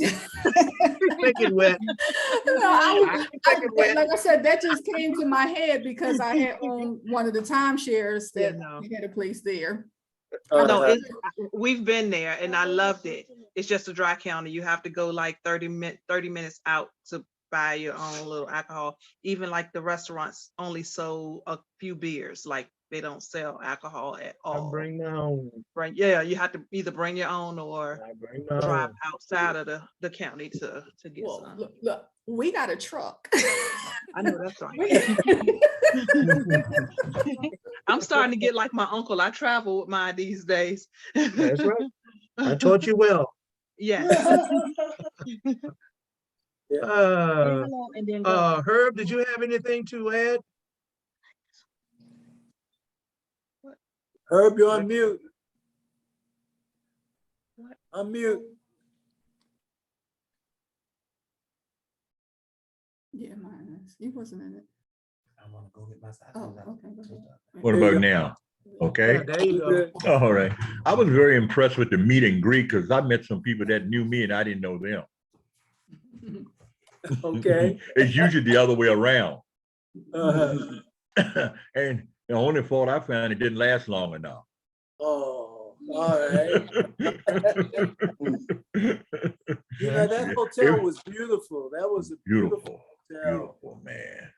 Make it wet. like I said, that just came to my head because I had on one of the timeshares that we had a place there. No, we've been there and I loved it. It's just a dry county. You have to go like 30 minutes out to buy your own little alcohol. Even like the restaurants only sold a few beers, like they don't sell alcohol at all. Bring my own. Right. Yeah, you have to either bring your own or drive outside of the county to get some. Look, we got a truck. I know that's right. I'm starting to get like my uncle. I travel with mine these days. That's right. I taught you well. Yes. Herb, did you have anything to add? Herb, you're on mute. Unmute. Yeah, mine is. He wasn't in it. I want to go get my side. Oh, okay. Go ahead. What about now? Okay. There you go. All right. I was very impressed with the meet and greet because I met some people that knew me and I didn't know them. Okay. It's usually the other way around. And the only fault I found, it didn't last long enough. Oh, all right. You know, that hotel was beautiful. That was a beautiful hotel. Beautiful, man.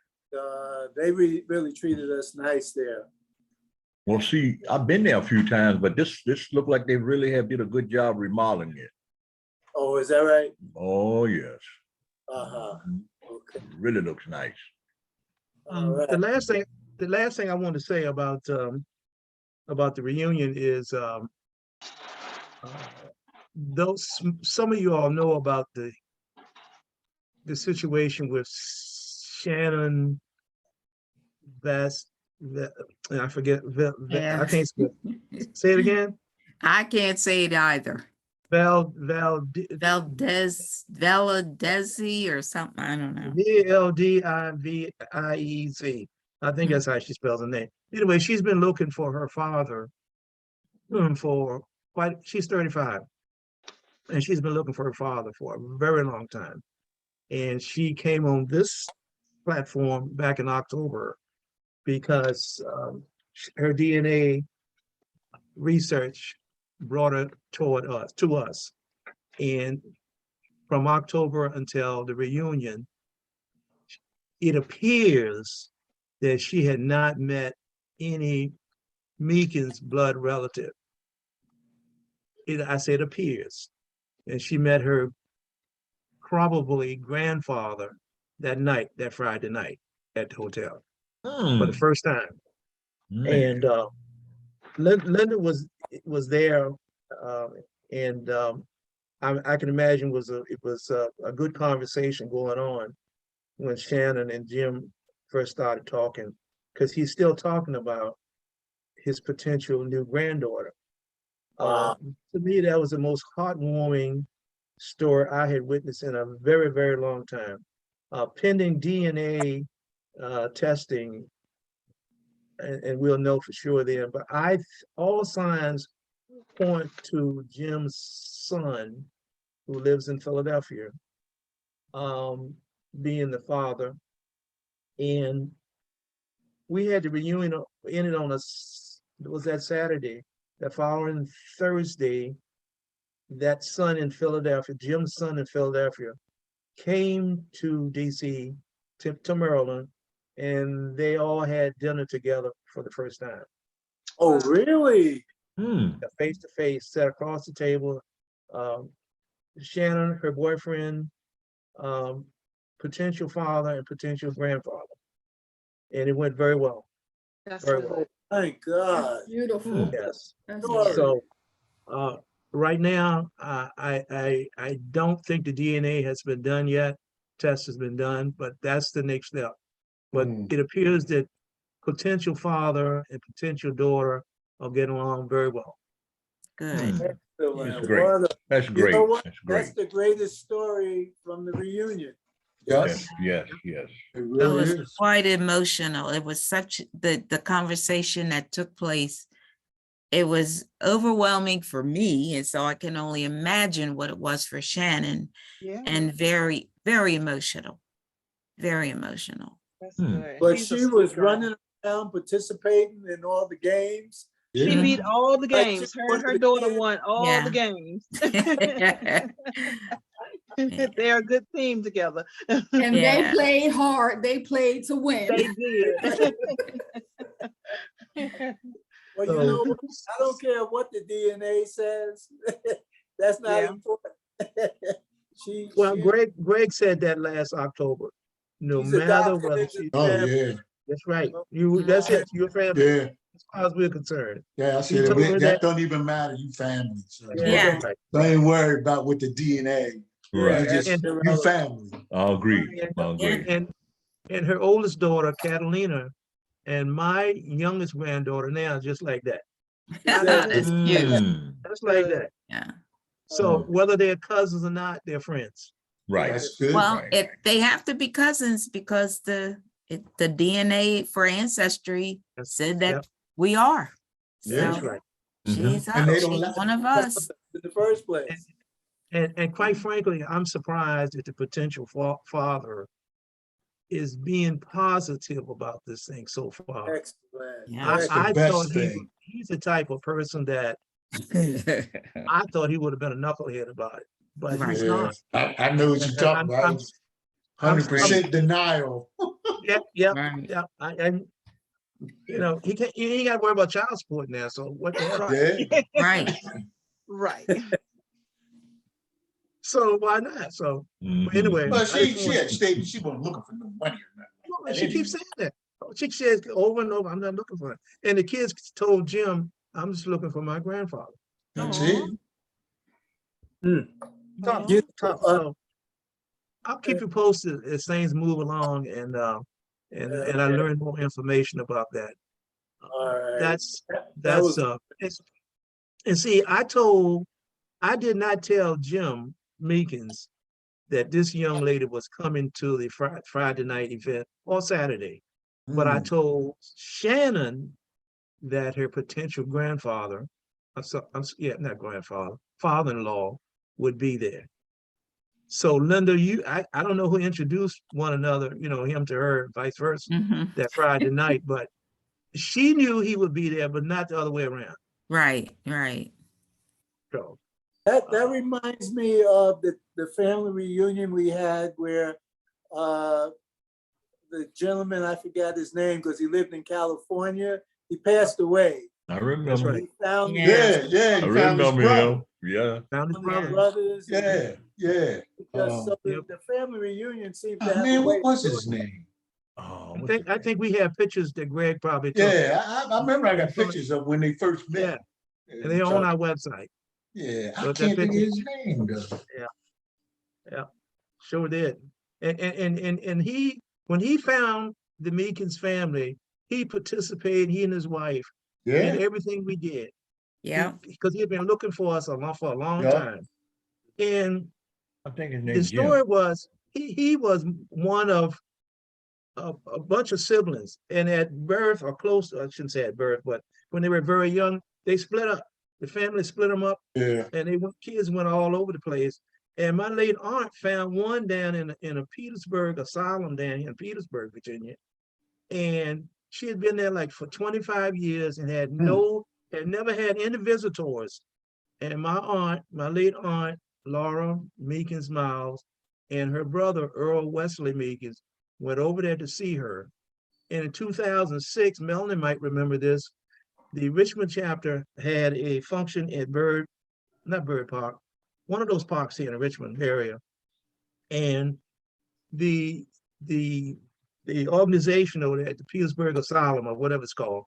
They really treated us nice there. Well, see, I've been there a few times, but this looked like they really have did a good job remodeling it. Oh, is that right? Oh, yes. Okay. It really looks nice. Right. The last thing I want to say about the reunion is some of you all know about the situation with Shannon Vest. I forget. I can't say it again. I can't say it either. Valdezi or something, I don't know. Vldiviez. I think that's how she spells her name. Anyway, she's been looking for her father for she's 35. And she's been looking for her father for a very long time. And she came on this platform back in October because her DNA research brought her to us. And from October until the reunion, it appears that she had not met any Meekins blood relative. I said appears. And she met her probably grandfather that night, that Friday night at the hotel for the first time. And Linda was there, and I can imagine it was a good conversation going on when Shannon and Jim first started talking, because he's still talking about his potential new granddaughter. To me, that was the most heartwarming story I had witnessed in a very, very long time. Pending DNA testing, and we'll know for sure then, but all signs point to Jim's son, who lives in Philadelphia, being the father. And we had the reunion ended on it was that Saturday. The following Thursday, that son in Philadelphia, Jim's son in Philadelphia, came to DC, to Maryland, and they all had dinner together for the first time. Oh, really? Face to face, sat across the table. Shannon, her boyfriend, potential father and potential grandfather. And it went very well. That's Very good. well. Thank God. Beautiful. Yes. That's Glory. So right now, I don't think the DNA has been done yet. Test has been done, but that's the next step. But it appears that potential father and potential daughter are getting along very well. Good. Excellent. That's great. What a- That's You great. know what? That's That's great. the greatest story from the reunion. Yes, Yes. it It really was is. quite emotional. It was such the conversation that took place. It was overwhelming for me, and so I can only imagine what it was for Shannon, Yeah, and very, very emotional. Very emotional. that's good. But She's a she sweet was girl. running around participating in all the games. She Yeah. beat all the Like games. she Her and wanted her to daughter get- won all Yeah. the games. Yeah. They're a good team together. And Yeah. they played hard. They played to win. They did. Well, you So- know what? I don't care what the DNA says. That's not Yeah. important. she, Well, she- Greg said that last October. No she's matter adopted whether into she, the Oh, family. yeah, that's right. That's it. You're family, yeah, as far as we're concerned. yeah, I He said, told her that that- don't even matter, you family. So Yeah. Right. I ain't worried about with the DNA. Right. You just, And- you family. I'll agree. I'll agree. And her oldest daughter, Catalina, and my youngest granddaughter now, just like that. It's cute. Just like that. Yeah. So whether they're cousins or not, they're friends. Right. That's good. Well, Right. they have to be cousins because the DNA for Ancestry That's- said that yep. we are. Yeah. That's So right. she's And they us. don't She's like- one of us. In the first place. And quite frankly, I'm surprised that the potential father is being positive about this thing so far. Excellent. Yeah. That's the I best thought thing. he's the type of person that I thought he would have been a knucklehead about it, but he's Yeah, not. I know what you're And talking about. I'm- 100% denial. Yeah. Right. And you know, he ain't got to worry about child support now. So what the hell? Yeah, Right. Right. So why not? So but anyway, but I she just want- had stated she wasn't looking for no money or nothing. she keeps saying that. She says over and over, I'm not looking for it. And the kids told Jim, I'm just looking for my grandfather. That's Aw. it. You- So I'll keep you posted as things move along and I learn more information about that. All right. That's That was- and see, I told I did not tell Jim Meekins that this young lady was coming to the Friday night event or Saturday. But I told Shannon that her potential grandfather, not grandfather, father-in-law would be there. So Linda, I don't know who introduced one another, him to her, vice versa, Mhm. that Friday night, but she knew he would be there, but not the other way around. Right, right. So That reminds me of the family reunion we had where the gentleman, I forgot his name because he lived in California, he passed away. I that's remember. right. He found Yeah. Yeah, I he found his remember brother. him. Yeah. Found his his brother. brothers. and Yeah, yeah. just so Yep. the family reunion seemed to have Man, a way what was of his doing it. name? Oh, I think we have pictures that Greg probably took. Yeah, I remember I got pictures of when they first met. And they're on our website. Yeah, I So that can't think of picture- his name though. Yeah, sure did. And he, when he found the Meekins family, he participated, he and his wife, in Yeah, everything we did. Yeah. Because he had been looking for us for a long Yeah. time. And I think his the name's story Jim. was, he was one of a bunch of siblings. And at birth, or close, I shouldn't say at birth, but when they were very young, they split up. The family split them up, yeah. and kids went all over the place. And my late aunt found one down in a Petersburg asylum down here in Petersburg, Virginia. And she had been there like for 25 years and had never had any visitors. And my late aunt, Laura Meekins Miles, and her brother, Earl Wesley Meekins, went over there to see her. And in 2006, Melanie might remember this, the Richmond chapter had a function at not Bird Park, one of those parks here in the Richmond area. And the organization over there at the Petersburg Asylum or whatever it's called.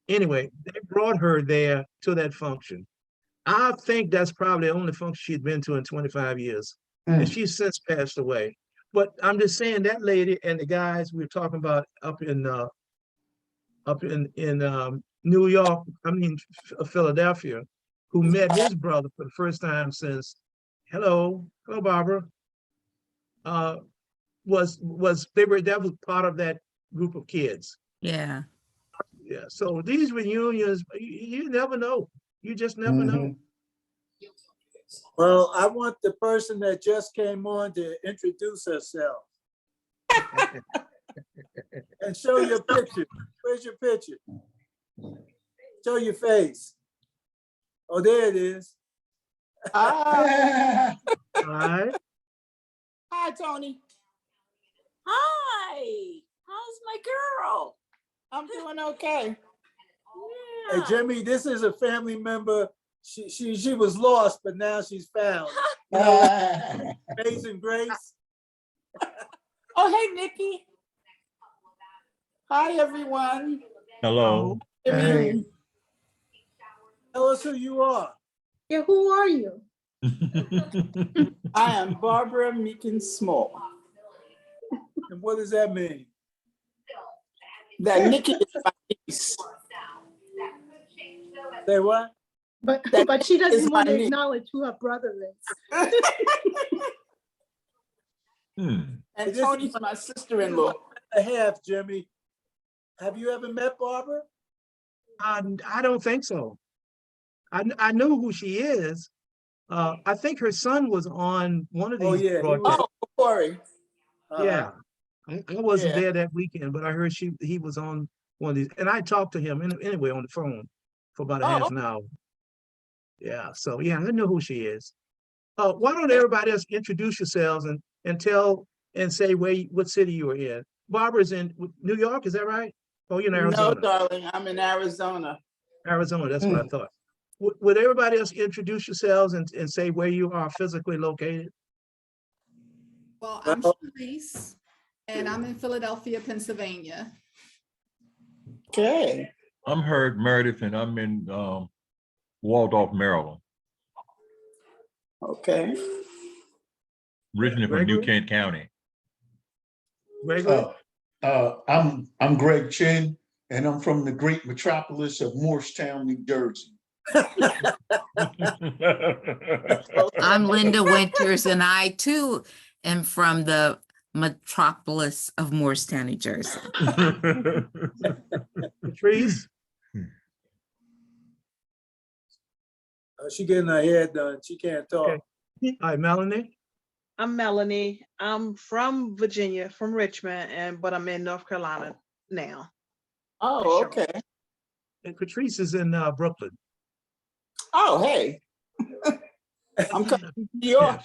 Anyway, they brought her there to that function. I think that's probably the only function she'd been to in 25 years. And she's since passed away. But I'm just saying that lady and the guys we were talking about up in New York, Philadelphia, who met his brother for the first time since, hello Barbara, that was part of that group of kids. Yeah. Yeah, so these reunions, you never know. You just never know. Well, I want the person that just came on to introduce herself. And show your picture. Where's your picture? Show your face. Oh, there it is. Hi, All right. hi, Tony. Hi, how's my girl? I'm doing okay. Hey, Jimmy, this is a family member. She was lost, but now she's found. Amazing Grace. Oh, hey, Nikki. Hi, everyone. Hello. Jimmy. Tell us who you are. Yeah, who are you? I am Barbara Meekins Small. And what does that mean? That Nikki is my niece. Say what? But she is doesn't my want to niece. acknowledge who her brother is. And This Tony's is my sister-in-law. a half, Jimmy. Have you ever met Barbara? I don't think so. I know who she is. I think her son was on one of these Oh, yeah, he was. broadcasts. Oh, Corey. Yeah. I wasn't Yeah. there that weekend, but I heard he was on one of these, and I talked to him anyway on the phone for about a half an hour. Yeah, so yeah, I know who she is. Why don't everybody else introduce yourselves and tell and say what city you are in? Barbara's in New York, is that right? Oh, you're in Arizona. No, darling, I'm in Arizona. Arizona, that's what I thought. Would everybody else introduce yourselves and say where you are physically located? Well, I'm Sharice, and I'm in Philadelphia, Pennsylvania. Okay. I'm Herb Meredith and I'm in Waldorf, Maryland. Okay. Originally from New Gregory? Kent County. Gregory? I'm Greg Chin, and I'm from the great metropolis of Morristown, New Jersey. I'm Linda Winters, and I too am from the metropolis of Morristown, New Jersey. Patrice? She getting her hair done. She can't talk. Okay. All right, Melanie? I'm Melanie. I'm from Virginia, from Richmond, but I'm in North Carolina now. Oh, okay. And Patrice is in Brooklyn. Oh, hey. I'm coming to New York.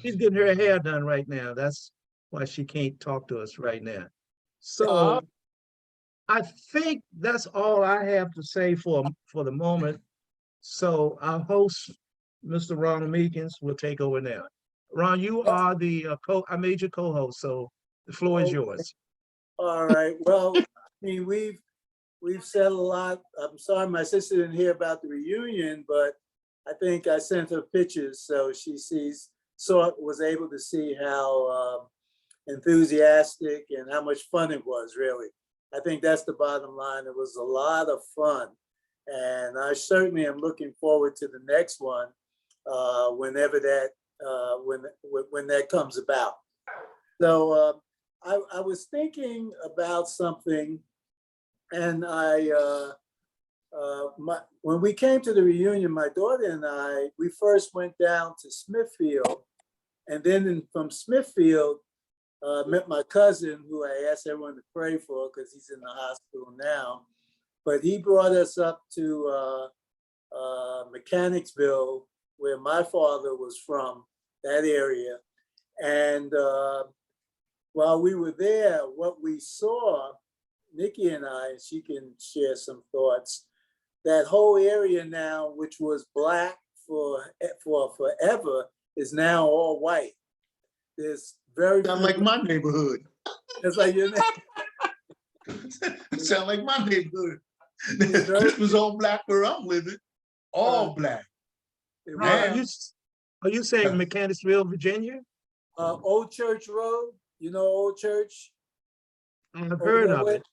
She's getting her hair done right now. That's why she can't talk to us right now. So I think that's all I have to say for the moment. So our host, Mr. Ronald Meekins, will take over now. Ron, you are the I made you co-host, so the floor is yours. All right. Well, I mean, we've said a lot. I'm sorry my sister didn't hear about the reunion, but I think I sent her pictures so she was able to see how enthusiastic and how much fun it was, really. I think that's the bottom line. It was a lot of fun. And I certainly am looking forward to the next one whenever that, when that comes about. So I was thinking about something, and when we came to the reunion, my daughter and we first went down to Smithfield, and then from Smithfield, met my cousin, who I asked everyone to pray for because he's in the hospital now. But he brought us up to Mechanicsville, where my father was from, that area. And while we were there, what we saw, Nikki and I, she can share some thoughts, that whole area now, which was Black for forever, is now all white. There's very Sound like my neighborhood. It's like your Sound like my neighborhood. This was all Black where I'm living. All Black. Are you saying Mechanicsville, Virginia? Old Church Road, you know Old Church? I've heard of it.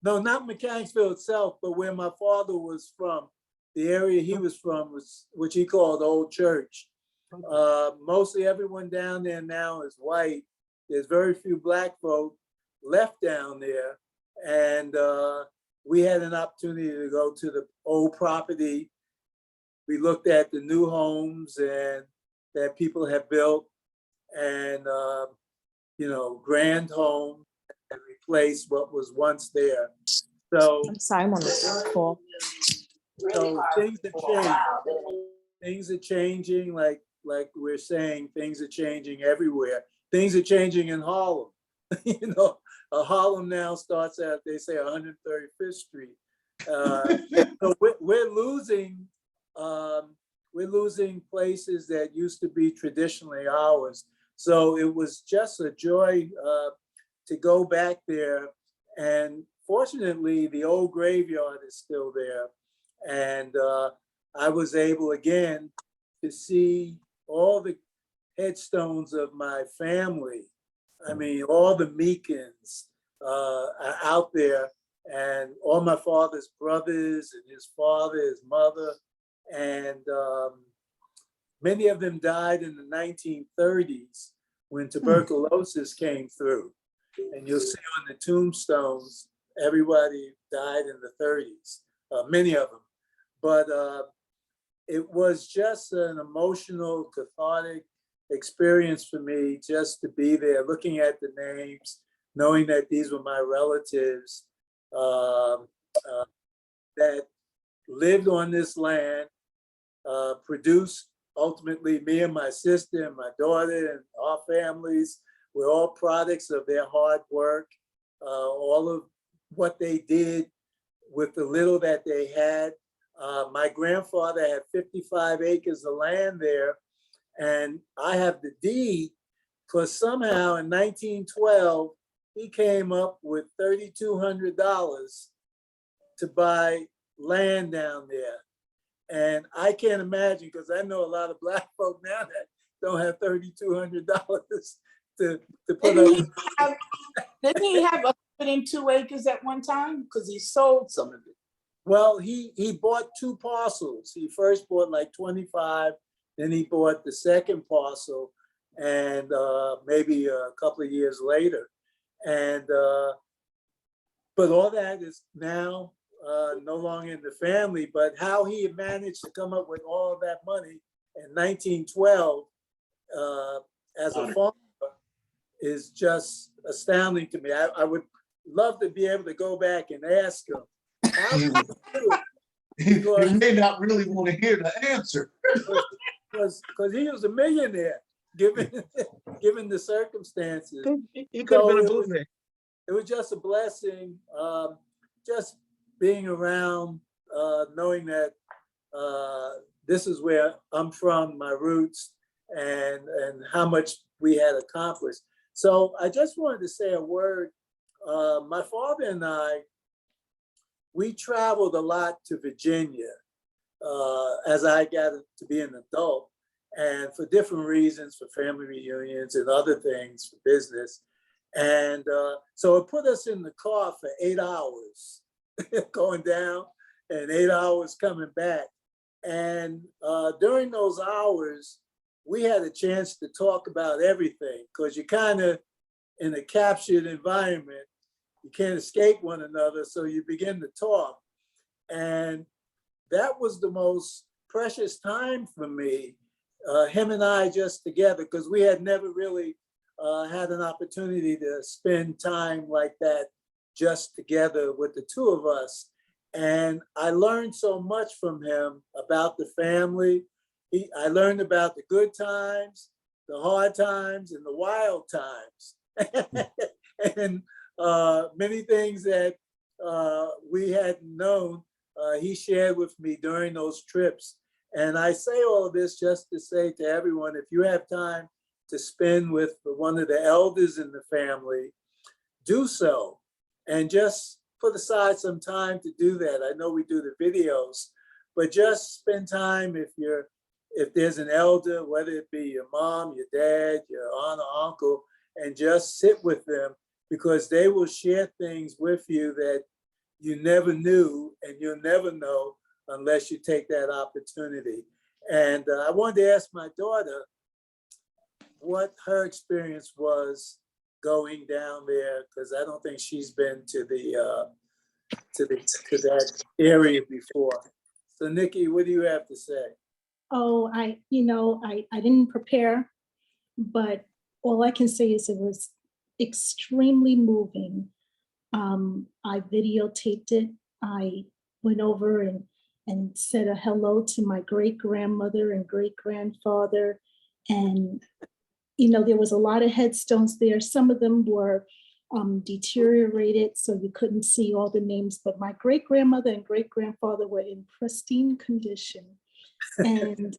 No, not Mechanicsville itself, but where my father was from. The area he was from was, which he called Old Church. Mostly everyone down there now is white. There's very few Black folk left down there. And we had an opportunity to go to the old property. We looked at the new homes and that people have built, and grand home and replace what was once there. So I'm sorry, I'm on this call. So things have changed. Things are changing, like we're saying, things are changing everywhere. Things are changing in Harlem. Harlem now starts at, they say, 135th Street. So we're losing places that used to be traditionally ours. So it was just a joy to go back there. And fortunately, the old graveyard is still there. And I was able again to see all the headstones of my family. I mean, all the Meekins are out there, and all my father's brothers and his father, his mother, and many of them died in the 1930s when tuberculosis came through. And you'll see on the tombstones, everybody died in the 30s, many of them. But it was just an emotional, cathartic experience for me just to be there, looking at the names, knowing that these were my relatives that lived on this land, produced ultimately me and my sister and my daughter and our families. We're all products of their hard work, all of what they did with the little that they had. My grandfather had 55 acres of land there, and I have the deed, because somehow in 1912, he came up with $3,200 to buy land down there. And I can't imagine, because I know a lot of Black folk now that don't have $3,200 to put up. Didn't he have 102 acres at one time? Because he sold some of it. Well, he bought 2 parcels. He first bought like 25, then he bought the second parcel, and maybe a couple of years later. And but all that is now no longer in the family. But how he managed to come up with all of that money in 1912 as a farmer is just astounding to me. I would love to be able to go back and ask him. How did he do it? You may not really want to hear the answer. Because he was a millionaire, given the circumstances. He could have been a So movement. it was just a blessing, just being around, knowing that this is where I'm from, my roots, and how much we had accomplished. So I just wanted to say a word. My father and I, we traveled a lot to Virginia as I got to be an adult, and for different reasons, for family reunions and other things, for business. And so it put us in the car for 8 hours going down and 8 hours coming back. And during those hours, we had a chance to talk about everything, because you're kind of in a captured environment. You can't escape one another, so you begin to talk. And that was the most precious time for me, him and I just together, because we had never really had an opportunity to spend time like that just together with the 2 of us. And I learned so much from him about the family. I learned about the good times, the hard times, and the wild times. And many things that we hadn't known, he shared with me during those trips. And I say all of this just to say to everyone, if you have time to spend with one of the elders in the family, do so. And just put aside some time to do that. I know we do the videos, but just spend time if there's an elder, whether it be your mom, your dad, your aunt or uncle, and just sit with them, because they will share things with you that you never knew and you'll never know unless you take that opportunity. And I wanted to ask my daughter what her experience was going down there, because I don't think she's been to that area before. So Nikki, what do you have to say? Oh, I didn't prepare, but all I can say is it was extremely moving. I videotaped it. I went over and said a hello to my great-grandmother and great-grandfather. And, there was a lot of headstones there. Some of them were deteriorated, so you couldn't see all the names, but my great-grandmother and great-grandfather were in pristine condition. And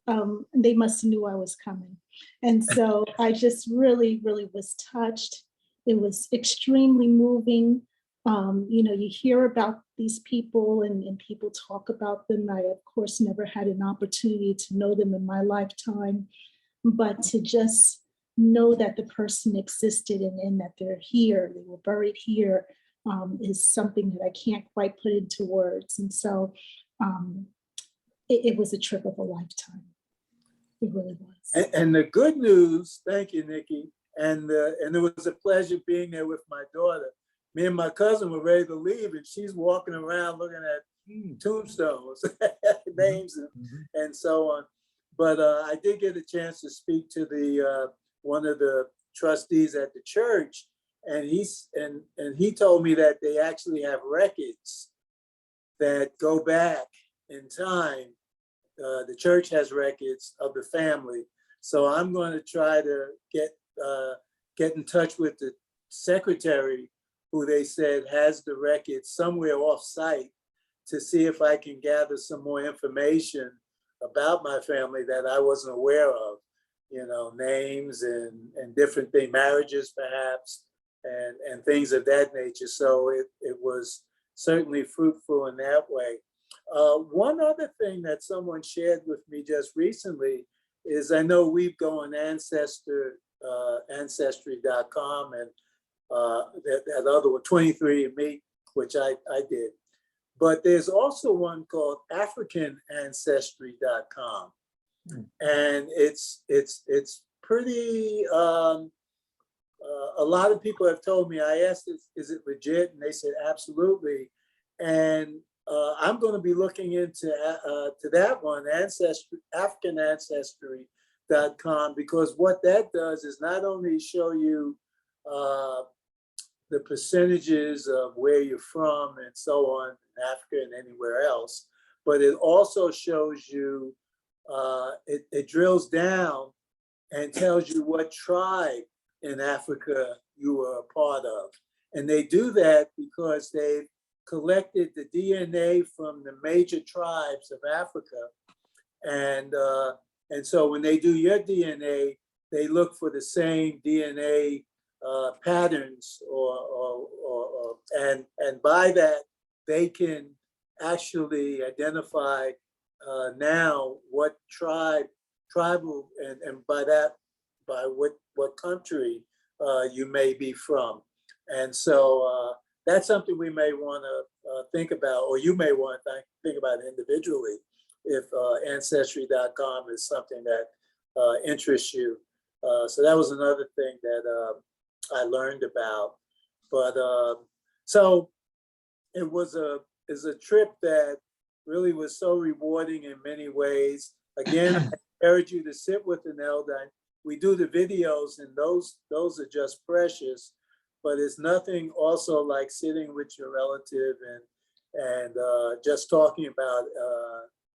they must have knew I was coming. And so I just really, really was touched. It was extremely moving. You hear about these people and people talk about them. I, of course, never had an opportunity to know them in my lifetime, but to just know that the person existed and that they're here, they were buried here, is something that I can't quite put into words. And so it was a trip of a lifetime. It really was. And the good news, thank you, Nikki, and it was a pleasure being there with my daughter. Me and my cousin were ready to leave, and she's walking around looking at tombstones, names, and so on. But I did get a chance to speak to the one of the trustees at the church, and he told me that they actually have records that go back in time. The church has records of the family, so I'm going to try to get in touch with the secretary, who they said has the records somewhere off site, to see if I can gather some more information about my family that I wasn't aware of, names and different things, marriages perhaps, and things of that nature. So it was certainly fruitful in that way. One other thing that someone shared with me just recently is, I know we go on Ancestry.com and that other one, 23andMe, which I did. But there's also one called AfricanAncestry.com, and it's pretty. A lot of people have told me. I asked, "Is it legit?" And they said, "Absolutely." And I'm going to be looking into to that one, AfricanAncestry.com, because what that does is not only show you the percentages of where you're from and so on in Africa and anywhere else, but it also shows you, it drills down and tells you what tribe in Africa you were a part of. And they do that because they've collected the DNA from the major tribes of Africa. And so when they do your DNA, they look for the same DNA patterns, and by that they can actually identify now what tribal, and by that, by what country you may be from. And so that's something we may want to think about, or you may want to think about individually, if Ancestry.com is something that interests you. So that was another thing that I learned about. But so it was a trip that really was so rewarding in many ways. Again, I encourage you to sit with an elder. We do the videos, and those are just precious. But it's nothing also like sitting with your relative and just talking about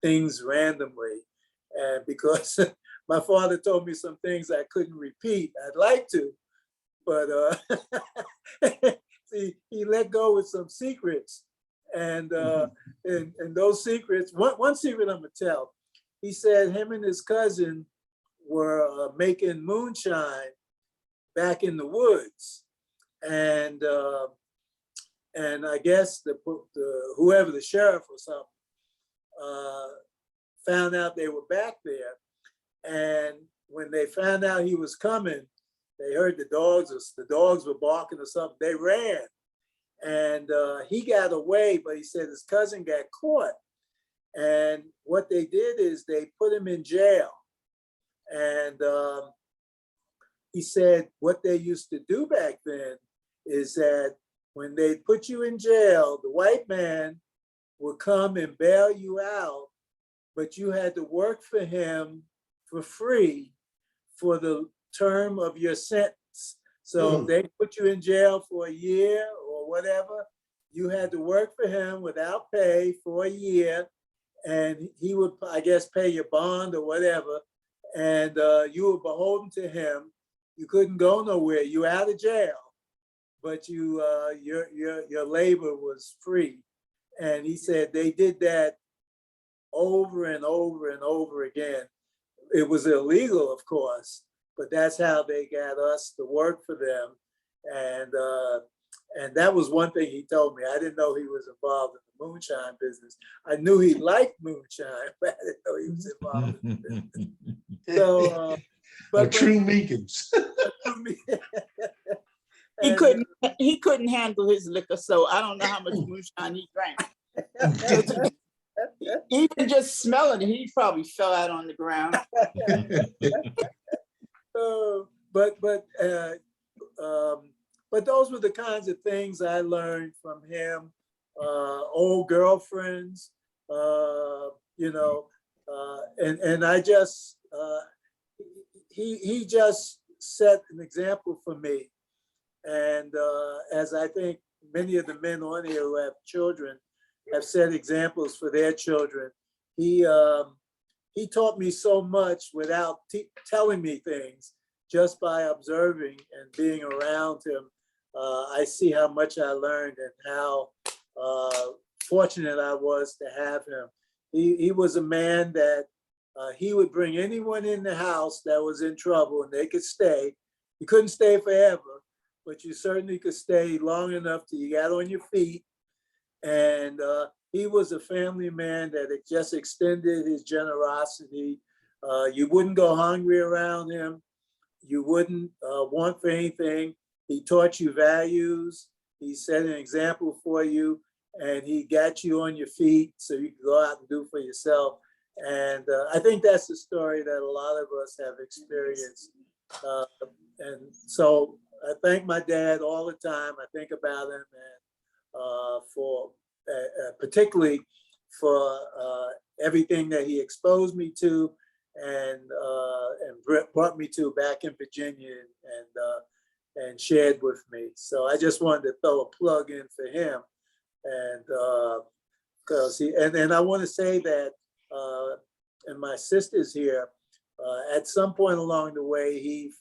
things randomly. And because my father told me some things I couldn't repeat, I'd like to, but see, he let go with some secrets. And those secrets, one secret I'm gonna tell, he said him and his cousin were making moonshine back in the woods. And I guess whoever, the sheriff or something, found out they were back there. And when they found out he was coming, they heard the dogs were barking or something. They ran, and he got away. But he said his cousin got caught. And what they did is they put him in jail. And he said what they used to do back then is that when they put you in jail, the white man would come and bail you out, but you had to work for him for free for the term of your sentence. So if they put you in jail for a year or whatever, you had to work for him without pay for a year, and he would, I guess, pay your bond or whatever, and you were beholden to him. You couldn't go nowhere. You were out of jail, but your labor was free. And he said they did that over and over and over again. It was illegal, of course, but that's how they got us to work for them. And that was one thing he told me. I didn't know he was involved in the moonshine business. I knew he liked moonshine, but I didn't know he was involved in the business. So, but true Meekins. He couldn't handle his liquor, so I don't know how much moonshine he drank. Even just smelling it, he probably fell out on the ground. But those were the kinds of things I learned from him. Old girlfriends, and I just he just set an example for me. And as I think many of the men on here who have children have set examples for their children, he taught me so much without telling me things, just by observing and being around him. I see how much I learned and how fortunate I was to have him. He was a man that he would bring anyone in the house that was in trouble, and they could stay. You couldn't stay forever, but you certainly could stay long enough till you got on your feet. And he was a family man that just extended his generosity. You wouldn't go hungry around him. You wouldn't want for anything. He taught you values. He set an example for you. and he got you on your feet so you can go out and do for yourself. And I think that's the story that a lot of us have experienced. And so I thank my dad all the time. I think about him, and for particularly for everything that he exposed me to, and brought me to back in Virginia, and shared with me. So I just wanted to throw a plug in for him, and because and I want to say that, and my sister's here, at some point along the way, he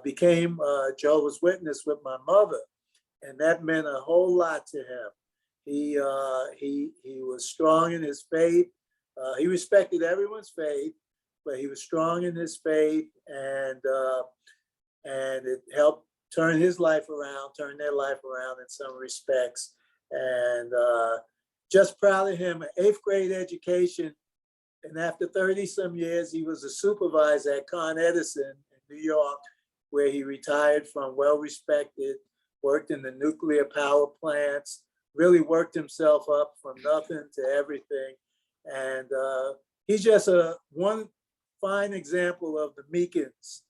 became Jehovah's Witness with my mother, and that meant a whole lot to him. He was strong in his faith. He respected everyone's faith, but he was strong in his faith, and it helped turn his life around, turn their life around in some respects. And just proud of him, an 8th grade education. And after 30 some years, he was a supervisor at Con Edison in New York, where he retired from, well-respected, worked in the nuclear power plants, really worked himself up from nothing to everything. And he's just one fine example of the Meekins.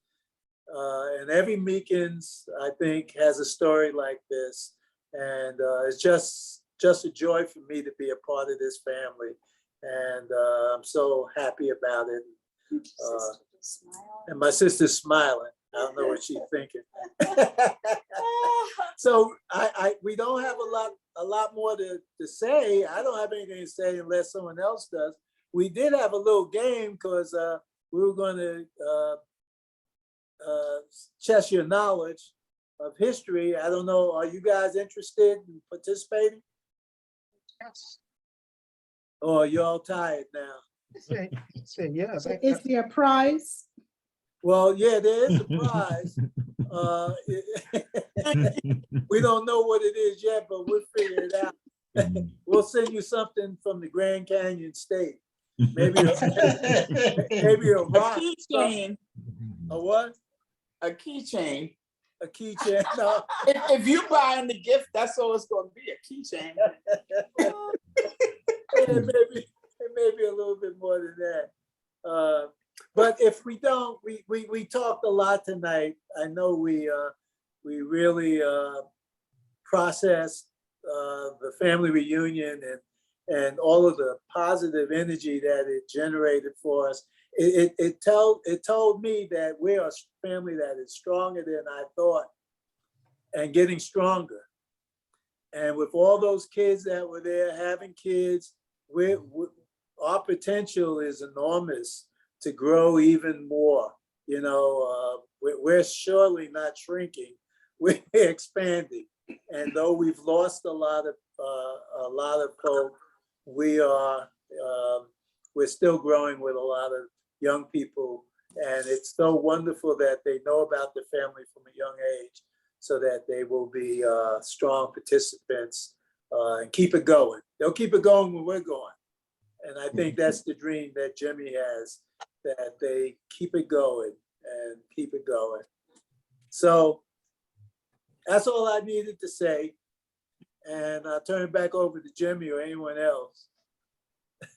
And every Meekins, I think, has a story like this. And it's just a joy for me to be a part of this family. And I'm so happy about it. And my sister's smiling. I don't know what she's thinking. So we don't have a lot more to say. I don't have anything to say unless someone else does. We did have a little game because we were going to test your knowledge of history. I don't know, are you guys interested in participating? Yes. Or you're all tired now? Say yes. Is there a prize? Well, yeah, there is a prize. We don't know what it is yet, but we'll figure it out. We'll send you something from the Grand Canyon State. Maybe a rock. A keychain. A what? A keychain. A keychain. No. If you buying the gift, that's all it's going to be, a keychain. It may be a little bit more than that. But if we don't, we talked a lot tonight. I know we really processed the family reunion and all of the positive energy that it generated for us. It told me that we're a family that is stronger than I thought, and getting stronger. And with all those kids that were there having kids, our potential is enormous to grow even more. You know, we're surely not shrinking; we're expanding. And though we've lost a lot of folk, we're still growing with a lot of young people, and it's so wonderful that they know about the family from a young age, so that they will be strong participants and keep it going. They'll keep it going when we're going. And I think that's the dream that Jimmy has, that they keep it going and keep it going. So that's all I needed to say. And I'll turn it back over to Jimmy or anyone else.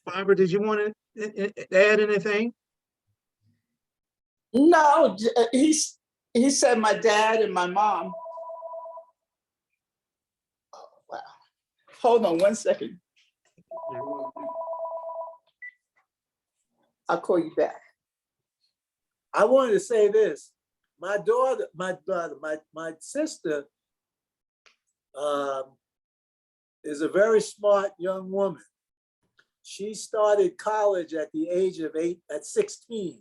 Barbara, did you want to add anything? No, he said my dad and my mom. Oh, wow. Hold on 1 second. I'll call you back. I wanted to say this. My sister is a very smart young woman. She started college at the age of 16.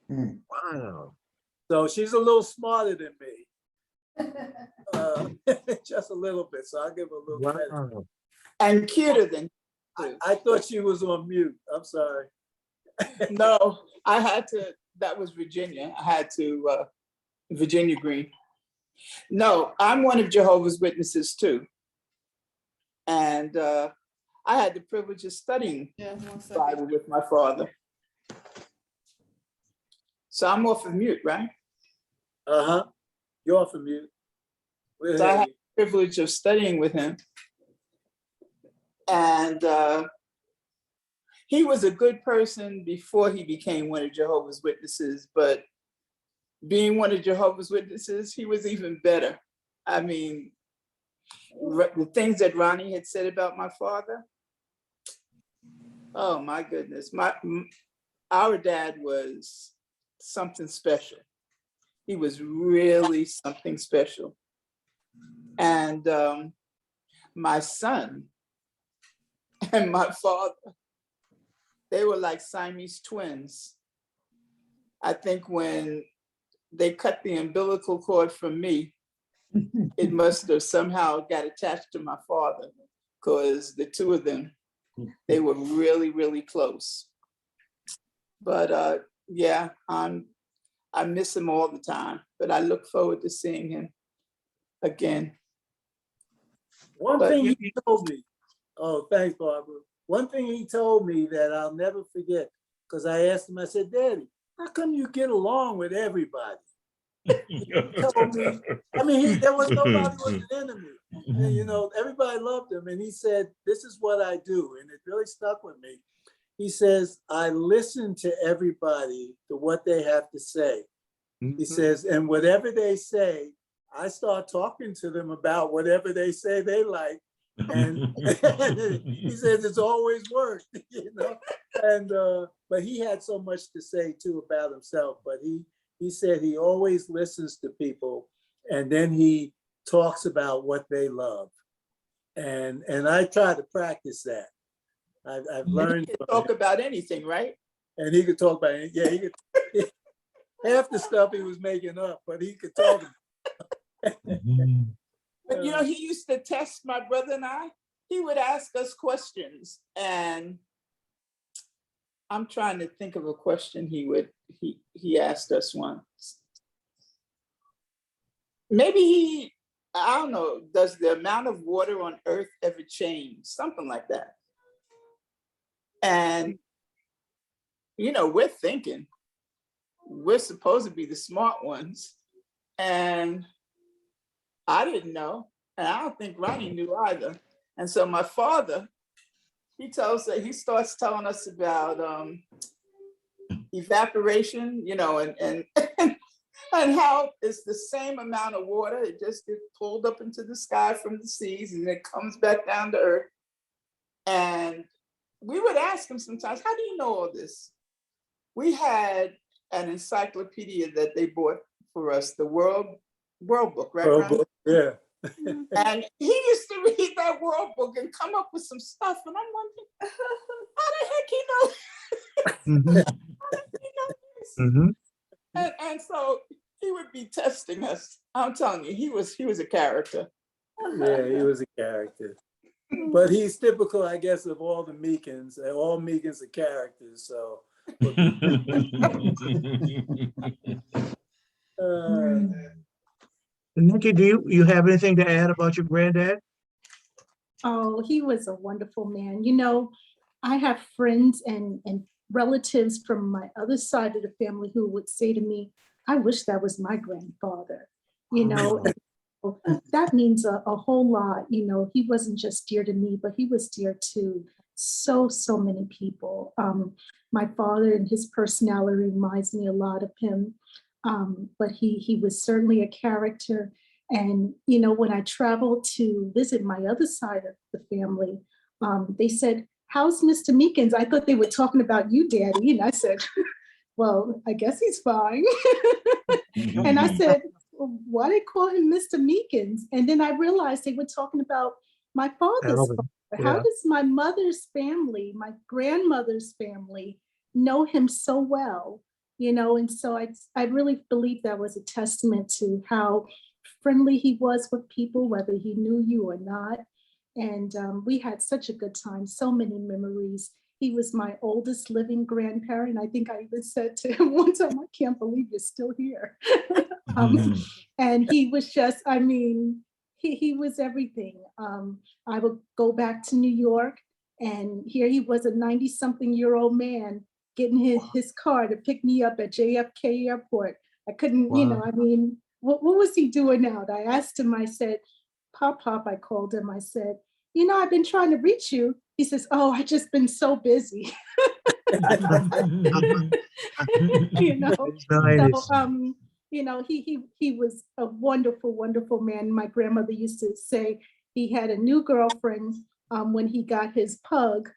Wow. So she's a little smarter than me. Just a little bit, so I'll give her a little credit. Wow. And cuter than I thought she was on mute. I'm sorry. No, I had to, that was Virginia. I had to, Virginia Green. No, I'm one of Jehovah's Witnesses too. And I had the privilege of studying Bible with my father. So I'm off of mute, right? Uh-huh. You're off of mute. So I had the privilege of studying with him. And he was a good person before he became one of Jehovah's Witnesses, but being one of Jehovah's Witnesses, he was even better. I mean, the things that Ronnie had said about my father, oh my goodness, our dad was something special. He was really something special. And my son and my father, they were like Siamese twins. I think when they cut the umbilical cord from me, it must have somehow got attached to my father, because the two of them, they were really, really close. But yeah, I miss him all the time, but I look forward to seeing him again. One thing he told me, oh, thanks, Barbara. One thing he told me that I'll never forget, because I asked him, I said, Daddy, how come you get along with everybody? He told me, I mean, there was nobody was an enemy. And, you know, everybody loved him. And he said, this is what I do. And it really stuck with me. He says, I listen to everybody, to what they have to say. He says, and whatever they say, I start talking to them about whatever they say they like. And he says it's always worked, you know. And but he had so much to say too about himself. But he said he always listens to people, and then he talks about what they love. And I try to practice that. I've learned. He could talk about anything, right? And he could talk about it. Yeah, he could. Half the stuff he was making up, but he could talk. But you know, he used to test my brother and I. He would ask us questions, and I'm trying to think of a question he asked us once. Maybe I don't know, does the amount of water on Earth ever change? Something like that. And you know, we're thinking we're supposed to be the smart ones, and I didn't know, and I don't think Ronnie knew either. And so my father, he starts telling us about evaporation, you know, and how it's the same amount of water. It just gets pulled up into the sky from the seas, and it comes back down to Earth. And we would ask him sometimes, how do you know all this? We had an encyclopedia that they bought for us, the World Book, right? World Book, yeah. And he used to read that World Book and come up with some stuff, and I'm wondering, how the heck he knows? How did he know this? And so he would be testing us. I'm telling you, he was a character. Yeah, he was a character. But he's typical, I guess, of all the Meekins. All Meekins are characters, so. Nikki, do you have anything to add about your granddad? Oh, he was a wonderful man. You know, I have friends and relatives from my other side of the family who would say to me, I wish that was my grandfather. You know, that means a whole lot. You know, he wasn't just dear to me, but he was dear to so many people. My father and his personality reminds me a lot of him. But he was certainly a character. And, you know, when I traveled to visit my other side of the family, they said, how's Mr. Meekins? I thought they were talking about you, Daddy. And I said, well, I guess he's fine. And I said, well, why they call him Mr. Meekins? And then I realized they were talking about my father's father. Yeah. How does my mother's family, my grandmother's family, know him so well? You know, and so I really believe that was a testament to how friendly he was with people, whether he knew you or not. And we had such a good time, so many memories. He was my oldest living grandparent. I think I even said to him one time, I can't believe you're still here. And he was just, I mean, he was everything. I would go back to New York, and here he was, a 90-something-year-old man getting his car to pick me up at JFK Airport. I couldn't, you know, I mean, what was he doing out? I asked him, I said, Pop, I called him. I said, you know, I've been trying to reach you. He says, oh, I just been so busy. You know, Nice. so, you know, he was a wonderful, wonderful man. My grandmother used to say he had a new girlfriend when he got his pug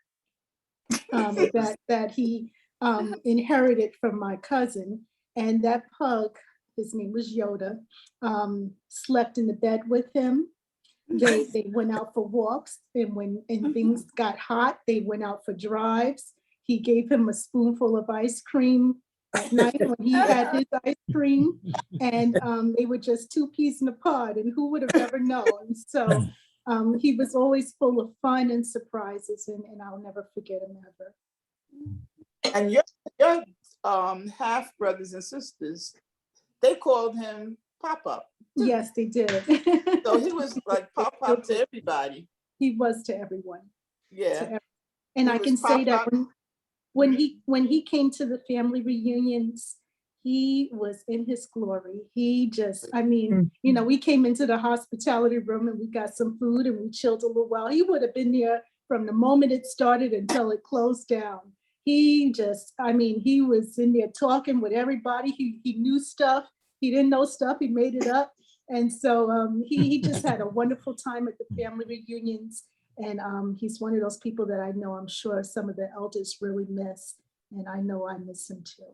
that he inherited from my cousin. And that pug, his name was Yoda, slept in the bed with him. They went out for walks, and when things got hot, they went out for drives. He gave him a spoonful of ice cream at night when he had his ice cream, and they were just two peas in a pod, and who would have ever known? So he was always full of fun and surprises, and I'll never forget him ever. And your half brothers and sisters, they called him Pop-Up. Yes, they did. So he was like Pop-Up to everybody. He was to everyone. Yeah. And He I can was say that Pop-Up. when he came to the family reunions, he was in his glory. He just, I mean, you know, we came into the hospitality room and we got some food and we chilled a little while. He would have been there from the moment it started until it closed down. He just, I mean, he was in there talking with everybody. He knew stuff. He didn't know stuff. He made it up. And so he just had a wonderful time at the family reunions. And he's one of those people that I know, I'm sure some of the elders really miss. And I know I miss him too.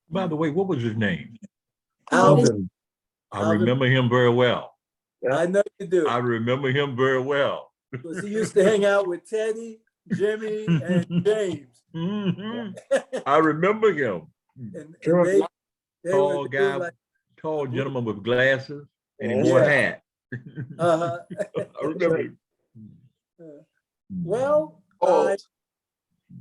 By the way, what was his name? Alvin. I remember him very well. I know you do. I remember him very well. Because he used to hang out with Teddy, Jimmy, and James. Mhm. I remember him. And Sure. they Tall were guy, like, tall gentleman with glasses, and he wore a hat. uh-huh. I remember him. Well, Oh,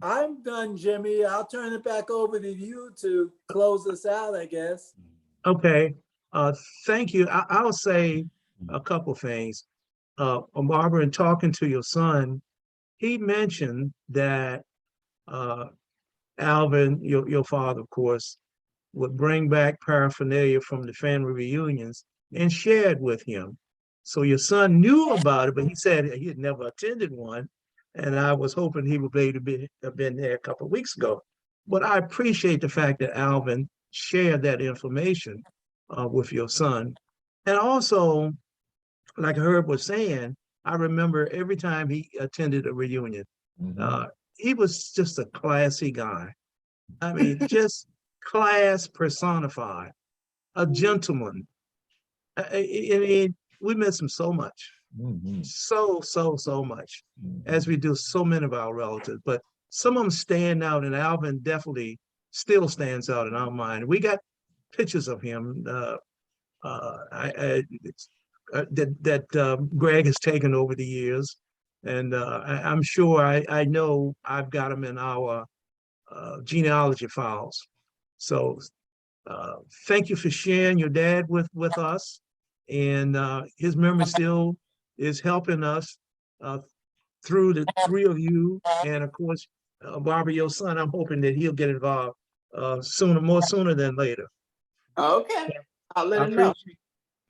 I'm done, Jimmy. I'll turn it back over to you to close us out, I guess. Okay, thank you. I'll say a couple things. Barbara, in talking to your son, he mentioned that Alvin, your father, of course, would bring back paraphernalia from the family reunions and share it with him. So your son knew about it, but he said he had never attended one. And I was hoping he would be able to have been there a couple of weeks ago. But I appreciate the fact that Alvin shared that information with your son. And also, like Herb was saying, I remember every time he attended a reunion, he was just a classy guy. I mean, just class personified, a gentleman. I mean, we miss him so much, so much, as we do so many of our relatives. But some of them stand out, and Alvin definitely still stands out in our mind. We got pictures of him that Greg has taken over the years, and I'm sure I know I've got them in our genealogy files. So thank you for sharing your dad with us, and his memory still is helping us through the three of you, and of course, Barbara, your son. I'm hoping that he'll get involved sooner than later. okay. I'll let him know.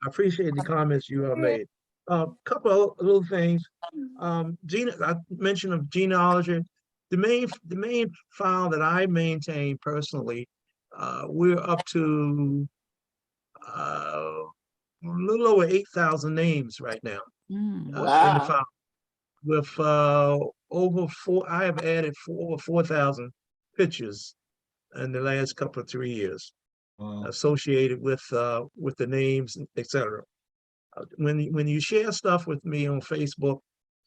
I appreciate the comments you have made. A couple of little things. I mentioned of genealogy. The main file that I maintain personally, we're up to a little over 8,000 names right now in the Wow. file. With I have added over 4,000 pictures in the last couple of 3 years. Associated with the names, etc. When you share stuff with me on Facebook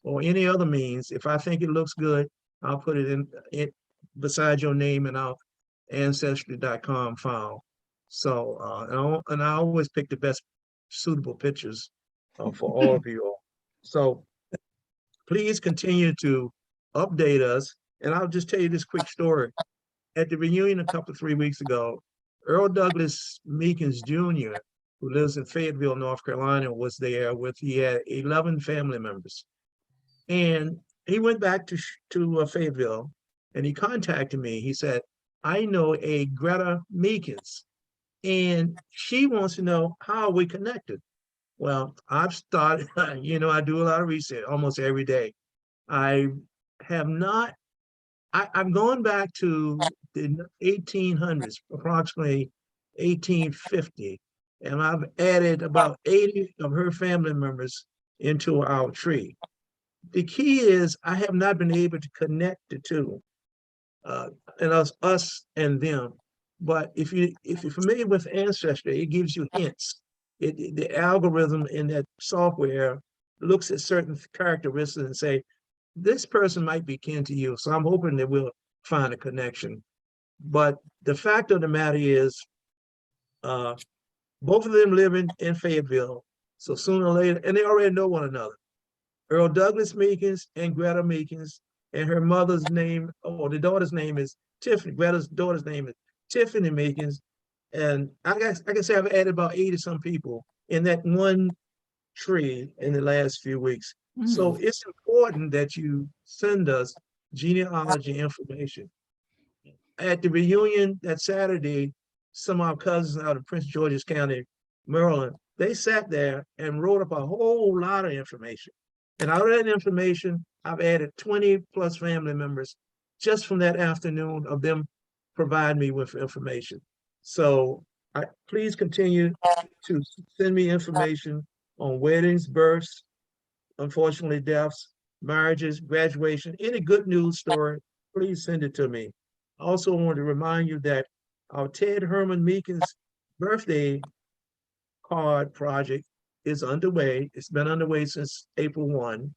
or any other means, if I think it looks good, I'll put it in beside your name in our ancestry.com file. So and I always pick the best suitable pictures for all of you all. So please continue to update us. And I'll just tell you this quick story. At the reunion a 3 weeks ago, Earl Douglas Meekins Jr., who lives in Fayetteville, North Carolina, was there he had 11 family members. And he went back to Fayetteville and he contacted me. He said, I know a Greta Meekins and she wants to know how we connected. Well, I've started, I do a lot of research almost every day. I have not, I'm going back to the 1800s, approximately 1850. And I've added about 80 of her family members into our tree. The key is I have not been able to connect the two, and us and them. But if you're familiar with Ancestry, it gives you hints. The algorithm in that software looks at certain characteristics and say, this person might be kin to you. So I'm hoping that we'll find a connection. But the fact of the matter is, both of them live in Fayetteville. So sooner or later, and they already know one another. Earl Douglas Meekins and Greta Meekins, and her mother's name, or the daughter's name is Tiffany. Greta's daughter's name is Tiffany Meekins. And I can say I've added about 80 some people in that one tree in the last few weeks. So it's important that you send us genealogy information. At the reunion that Saturday, some of our cousins out of Prince George's County, Maryland, they sat there and wrote up a whole lot of information. And out of that information, I've added 20 plus family members just from that afternoon of them providing me with information. So please continue to send me information on weddings, births, unfortunately deaths, marriages, graduation, any good news story, please send it to me. I also want to remind you that our Ted Herman Meekins birthday card project is underway. It's been underway since April 1,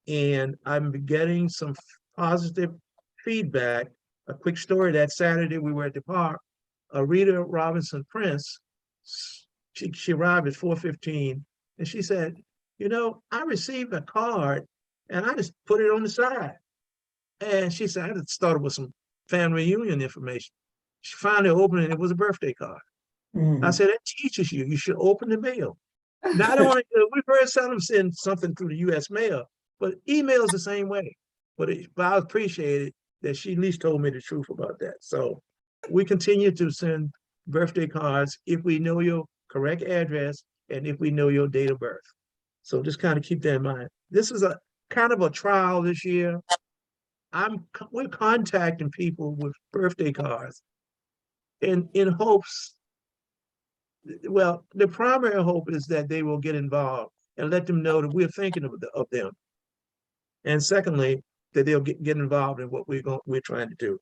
and I'm getting some positive feedback. A quick story: that Saturday we were at the park, Rita Robinson Prince, she arrived at 4:15, and she said, you know, I received a card and I just put it on the side. And she said, I just started with some family reunion information. She finally opened it, it was a birthday card. I said, that teaches you, you should open the mail. Not only, we've heard some send something through the US mail, but email's the same way. But I appreciate it that she at least told me the truth about that. So we continue to send birthday cards if we know your correct address and if we know your date of birth. So just kind of keep that in mind. This is a kind of a trial this year. We're contacting people with birthday cards in hopes, well, the primary hope is that they will get involved and let them know that we're thinking of them. And secondly, that they'll get involved in what we're trying to do.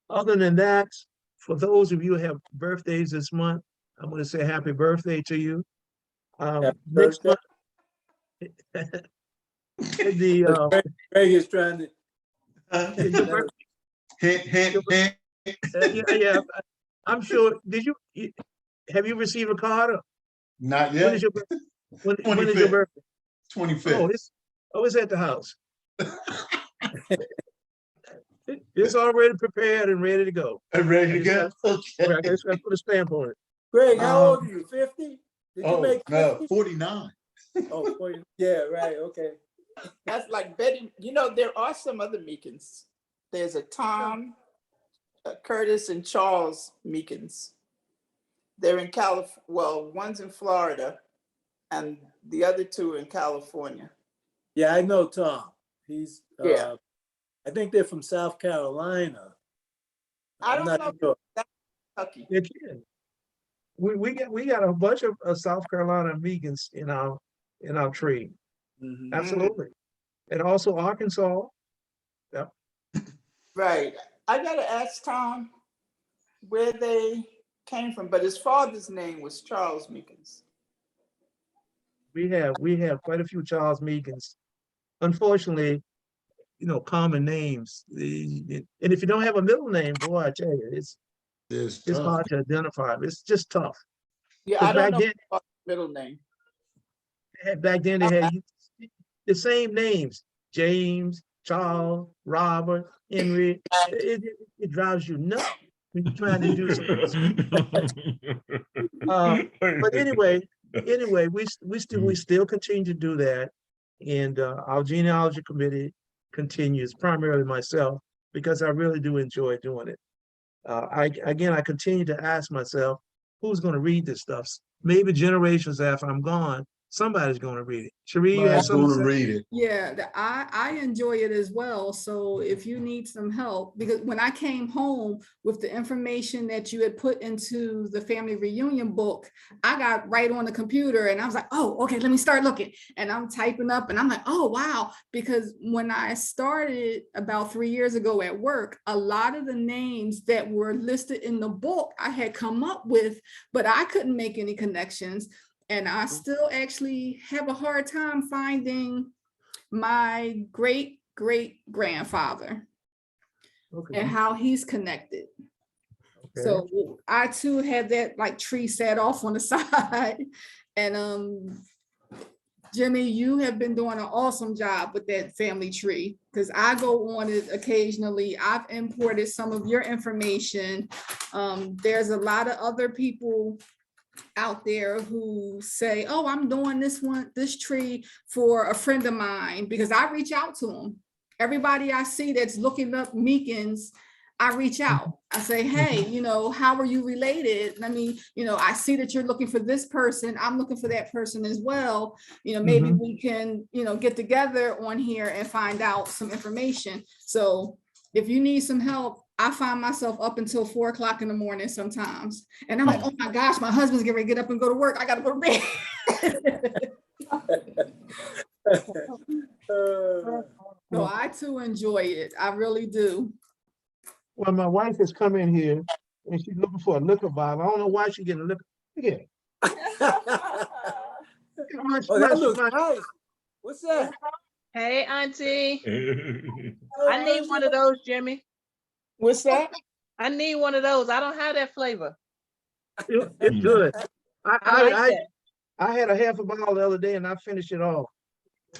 Other than that, for those of you who have birthdays this month, I'm going to say happy birthday to you. Next month, Greg is trying to. Yeah, I'm sure. Have you received a card? Not yet. When is your birthday? When is your birthday? 25th. It's at the house. It's already prepared and ready to go. Ready to go? Okay. I just got to put a stamp on it. Greg, how old are you? 50? Did you make 50? No, 49. Oh, 40. Yeah, right. Okay. That's like Betty. You know, there are some other Meekins. There's a Tom, Curtis, and Charles Meekins. They're in California. Well, one's in Florida, and the other two are in California. Yeah, I know Tom. He's Yeah. I think they're from South Carolina. I don't know. Sure. That's Kentucky. They can. We got a bunch of South Carolina Meekins in our tree. Mhm. Absolutely. And also Arkansas. Yep. Right. I gotta ask Tom where they came from, but his father's name was Charles Meekins. We have quite a few Charles Meekins. Unfortunately, common names. And if you don't have a middle name, boy, I tell you, it's hard to identify. It's just tough. Yeah, I don't know his middle name. Back then they had the same names: James, Charles, Robert, Henry. It drives you nuts when you're trying to do something. But anyway, we still continue to do that, and our genealogy committee continues, primarily myself, because I really do enjoy doing it. I continue to ask myself, who's going to read this stuff? Maybe generations after I'm gone, somebody's gonna read it. Cherie, you I'm have something to gonna say? read it. Yeah, I enjoy it as well. So if you need some help, because when I came home with the information that you had put into the family reunion book, I got right on the computer and I was like, oh, okay, let me start looking. And I'm typing up and I'm like, oh, wow. Because when I started about 3 years ago at work, a lot of the names that were listed in the book I had come up with, but I couldn't make any connections. And I still actually have a hard time finding my great grandfather Okay. and how he's connected. Okay. So I too had that like tree set off on the side. And Jimmy, you have been doing an awesome job with that family tree because I go on it occasionally. I've imported some of your information. There's a lot of other people out there who say, oh, I'm doing this tree for a friend of mine, because I reach out to them. Everybody I see that's looking up Meekins, I reach out. I say, hey, how are you related? I mean, I see that you're looking for this person. I'm looking for that person as well. Maybe we can, get together on here and find out some information. So if you need some help, I find myself up until 4 o'clock in the morning sometimes. And I'm like, oh my gosh, my husband's getting ready to get up and go to work. I got to go to bed. So I too enjoy it. I really do. Well, my wife has come in here and she's looking for a liquor bottle. I don't know why she's getting a liquor. Yeah. Oh, that looks nice. What's that? Hey, Auntie. Oh, I need one of those, Jimmy. What's that? I need one of those. I don't have that flavor. It's good. I like that. I had a half a bottle the other day and I finished it off.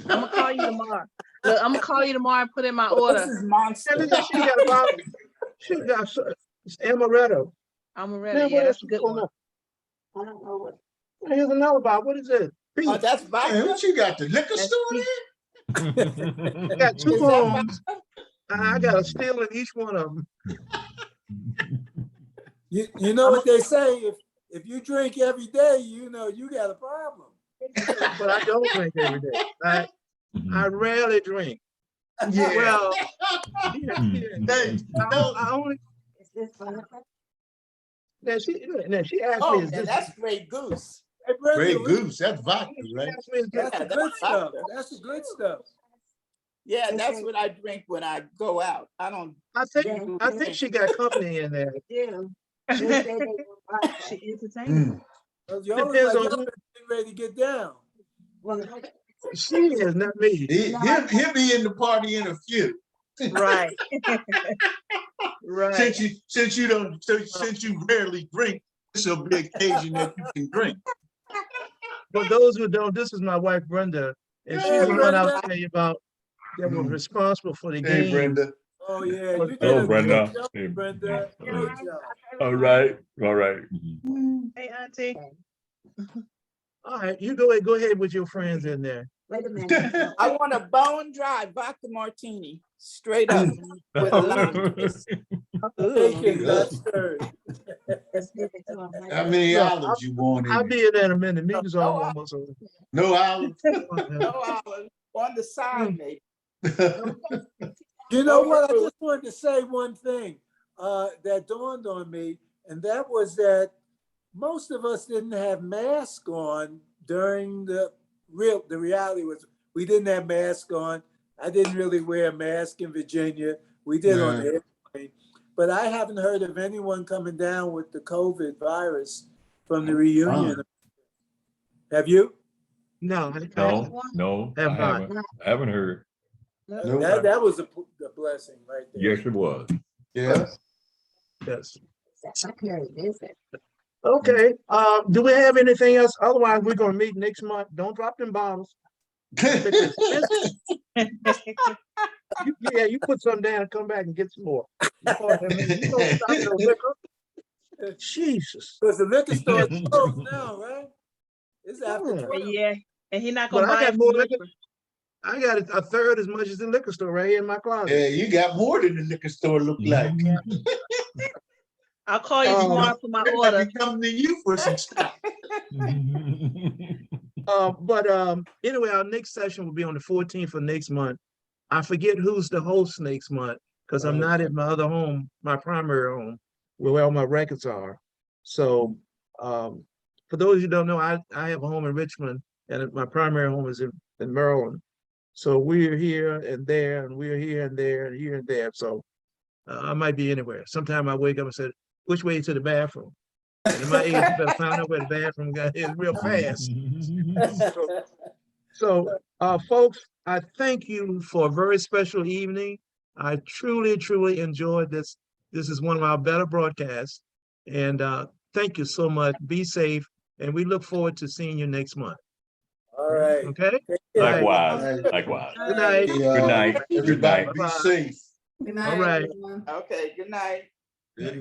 I'm gonna call you tomorrow. Look, I'm gonna call you tomorrow and put in my order. This is monster. She got a bottle. She got it's amaretto. Amaretto, yeah, that's a good one. I don't know what. Here's another bottle. What is it? Oh, that's Man, vodka. what you got, the liquor store peach. there? I got 2 Is that homes. I got a steal in each one of them. You know what they say, if you drink every day, you got a problem. But I don't drink every day. I rarely drink. Yeah. Well, Thanks. I only. Now she asked Oh, me, is yeah, this, that's Grey Goose. Hey, Brenda, Grey Goose, that's vodka, right? asked me, is this- that's the Yeah, good that's stuff. vodka. That's the good stuff. Yeah, that's what I drink when I go out. I don't. I think she got company in there. She entertaining. You always Depends like on y'all getting ready to get down. She is, not me. He'll be in the party in a few. Right. Right. Since you rarely drink, this will be an occasion that you can drink. For those who don't, this is my wife Brenda, and she's Hey, the one I was Brenda. telling you about that was responsible for the Hey, game. Brenda. Oh, yeah. You did Oh, a Brenda. great job, Brenda. Great job. All right. Hey, Auntie. All right, you go ahead with your friends in there. I want a bone dry vodka martini, straight up with lemon. Taken, not stirred. How many olives you want in I'll it? be in there in a minute. Meeting's almost over. No olives? No olive on the side, maybe. You know what? I just wanted to say one thing that dawned on me, and that was that most of us didn't have masks on during the reality was we didn't have masks on. I didn't really wear a mask in Virginia. We did on the airplane, but I haven't heard of anyone coming down with the COVID virus from the reunion. Have you? No, No, I Have not. haven't heard. That was a blessing right there. Yes, it was. Yeah. yes. Okay. Do we have anything else? Otherwise, we're gonna meet next month. Don't drop them bottles. You put some down and come back and get some more. You don't stop no liquor. Jesus. Because the liquor store is closed now, right? It's after 12. Yeah, and he's not But gonna I buy got it more from liquor. liquor. I got a third as much as the liquor store right here in my closet. Yeah, you got more than the liquor store look like. I'll call you tomorrow for my order. I'll be coming to you for some stuff. Anyway, our next session will be on the 14th of next month. I forget who's the host next month because I'm not at my other home, my primary home, where all my records are. So for those who don't know, I have a home in Richmond and my primary home is in Maryland. So we're here and there, and we're here and there and here and there. So I might be anywhere. Sometime I wake up and say, which way to the bathroom? And in my age, you better find out where the bathroom is real fast. So folks, I thank you for a very special evening. I truly, truly enjoyed this. This is one of our better broadcasts. And thank you so much. Be safe. And we look forward to seeing you next month. All right. Okay? Likewise, likewise. Good night. Good night. Good Everybody night. be safe. Good night, All right. everyone. Okay, good night. Good night.